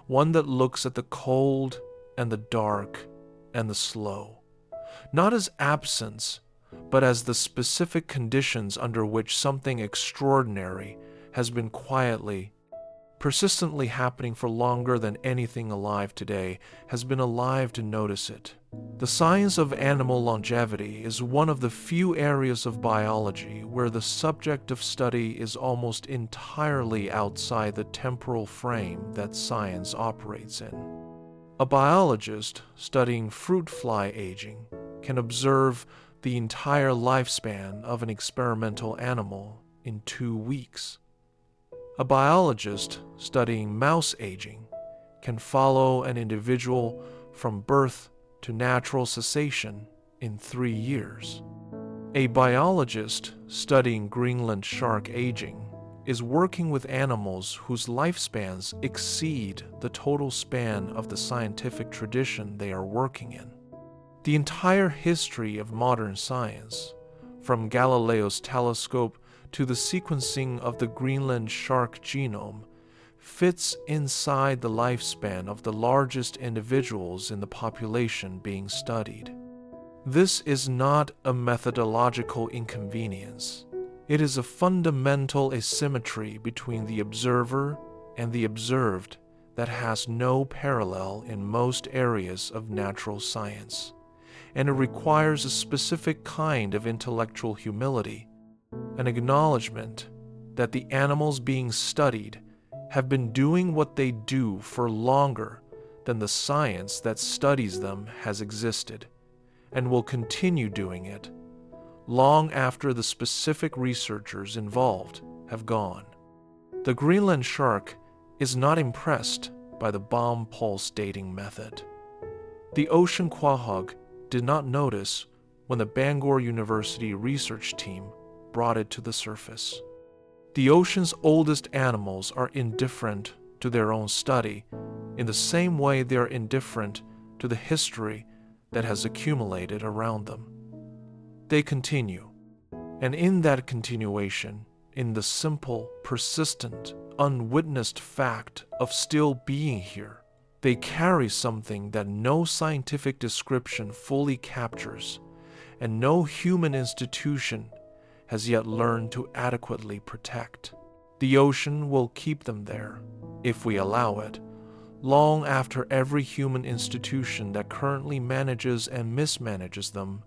one that looks at the cold and the dark and the slow, not as absence, but as the specific conditions under which something extraordinary has been quietly, persistently happening for longer than anything alive today has been alive to notice it. The science of animal longevity is one of the few areas of biology where the subject of study is almost entirely outside the temporal frame that science operates in. A biologist studying fruit fly aging can observe the entire lifespan of an experimental animal in 2 weeks. A biologist studying mouse aging can follow an individual from birth to natural cessation in 3 years. A biologist studying Greenland shark aging is working with animals whose lifespans exceed the total span of the scientific tradition they are working in. The entire history of modern science, from Galileo's telescope to the sequencing of the Greenland shark genome, fits inside the lifespan of the largest individuals in the population being studied. This is not a methodological inconvenience. It is a fundamental asymmetry between the observer and the observed that has no parallel in most areas of natural science, and it requires a specific kind of intellectual humility, an acknowledgement that the animals being studied have been doing what they do for longer than the science that studies them has existed, and will continue doing it long after the specific researchers involved have gone. The Greenland shark is not impressed by the bomb pulse dating method. The ocean quahog did not notice when the Bangor University research team brought it to the surface. The ocean's oldest animals are indifferent to their own study in the same way they are indifferent to the history that has accumulated around them. They continue, and in that continuation, in the simple, persistent, unwitnessed fact of still being here, they carry something that no scientific description fully captures, and no human institution has yet learned to adequately protect. The ocean will keep them there, if we allow it, long after every human institution that currently manages and mismanages them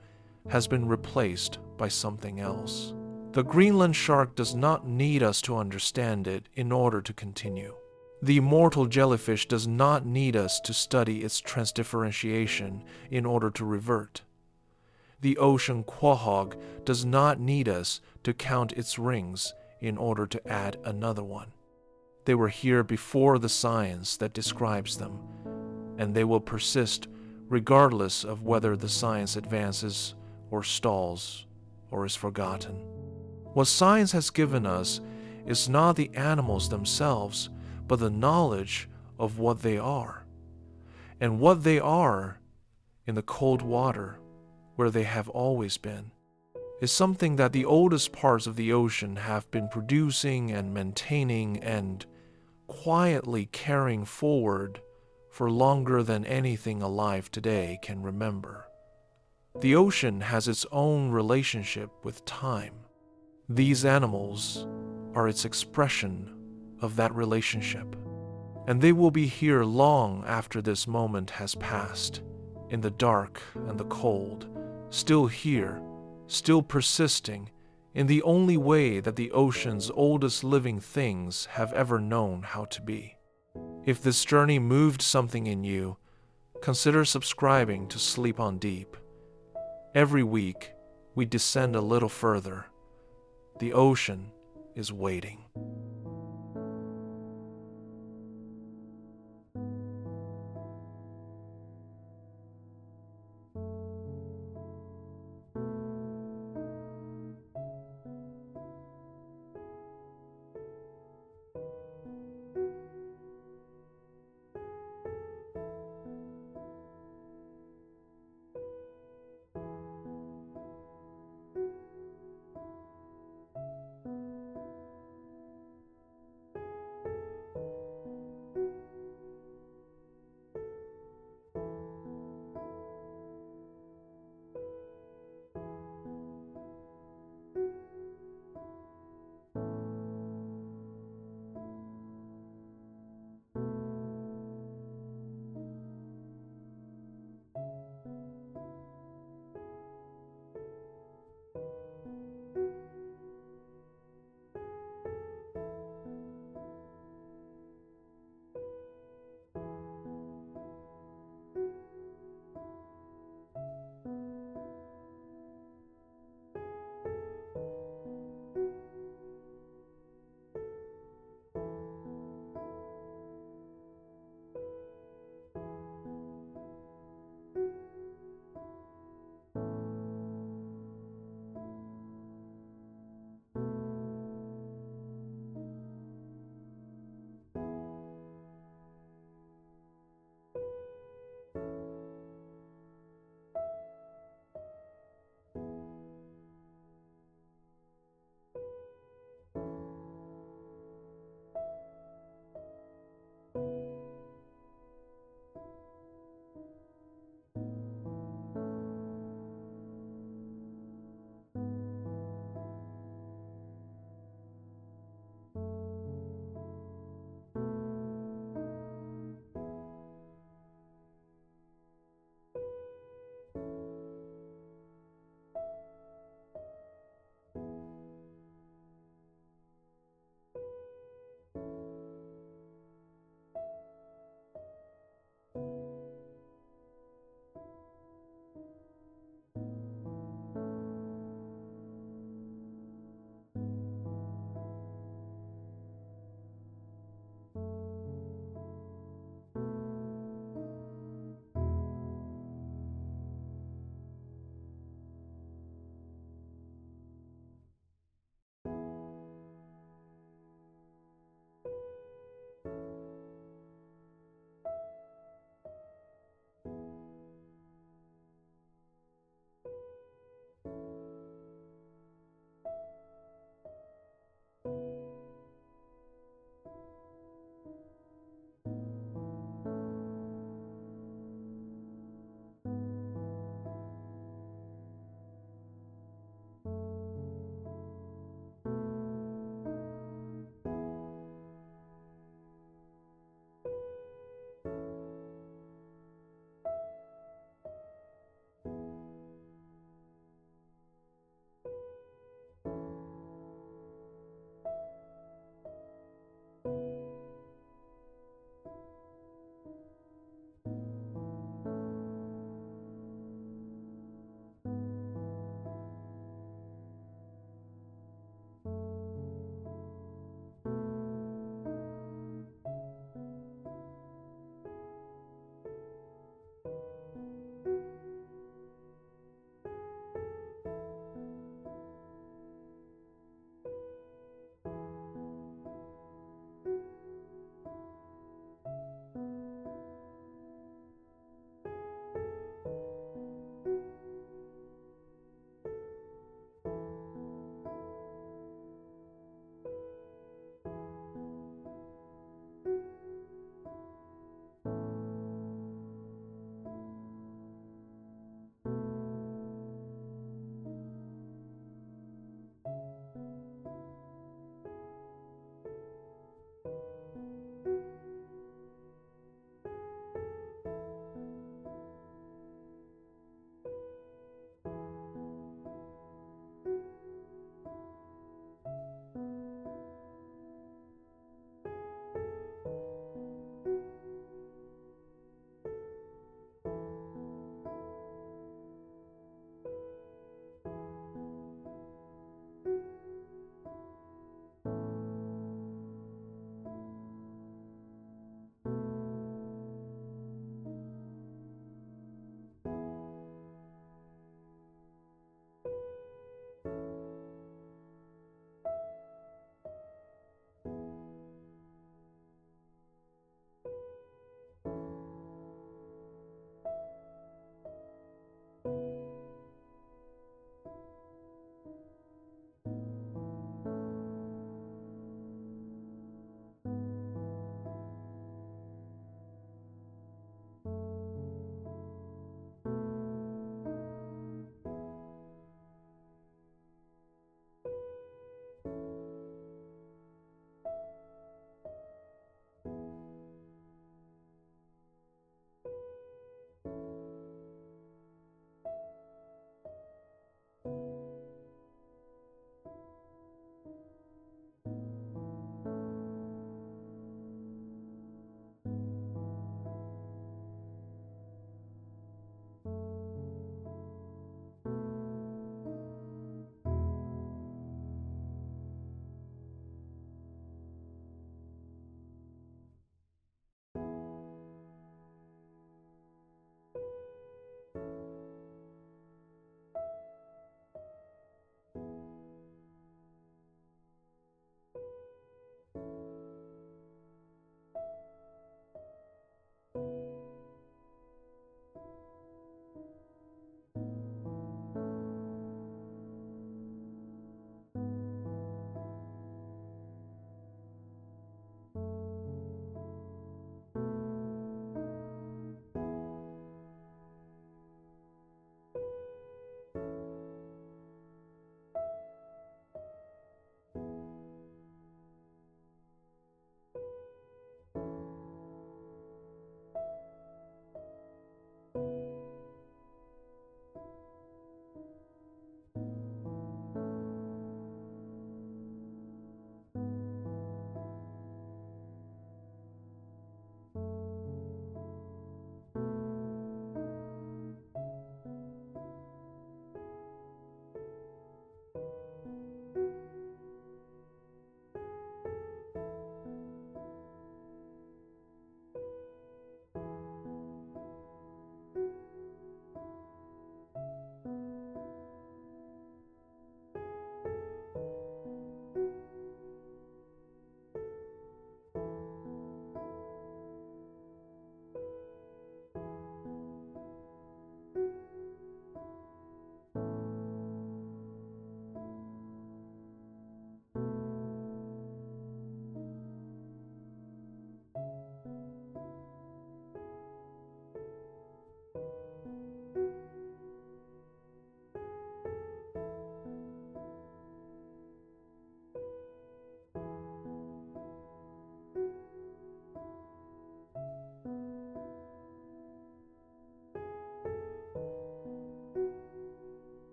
has been replaced by something else. The Greenland shark does not need us to understand it in order to continue. The immortal jellyfish does not need us to study its transdifferentiation in order to revert. The ocean quahog does not need us to count its rings in order to add another one. They were here before the science that describes them, and they will persist regardless of whether the science advances or stalls or is forgotten. What science has given us is not the animals themselves, but the knowledge of what they are. And what they are in the cold water, where they have always been, is something that the oldest parts of the ocean have been producing and maintaining and quietly carrying forward for longer than anything alive today can remember. The ocean has its own relationship with time. These animals are its expression of that relationship, and they will be here long after this moment has passed, in the dark and the cold, still here, still persisting, in the only way that the ocean's oldest living things have ever known how to be. If this journey moved something in you, consider subscribing to Sleep on Deep. Every week, we descend a little further. The ocean is waiting.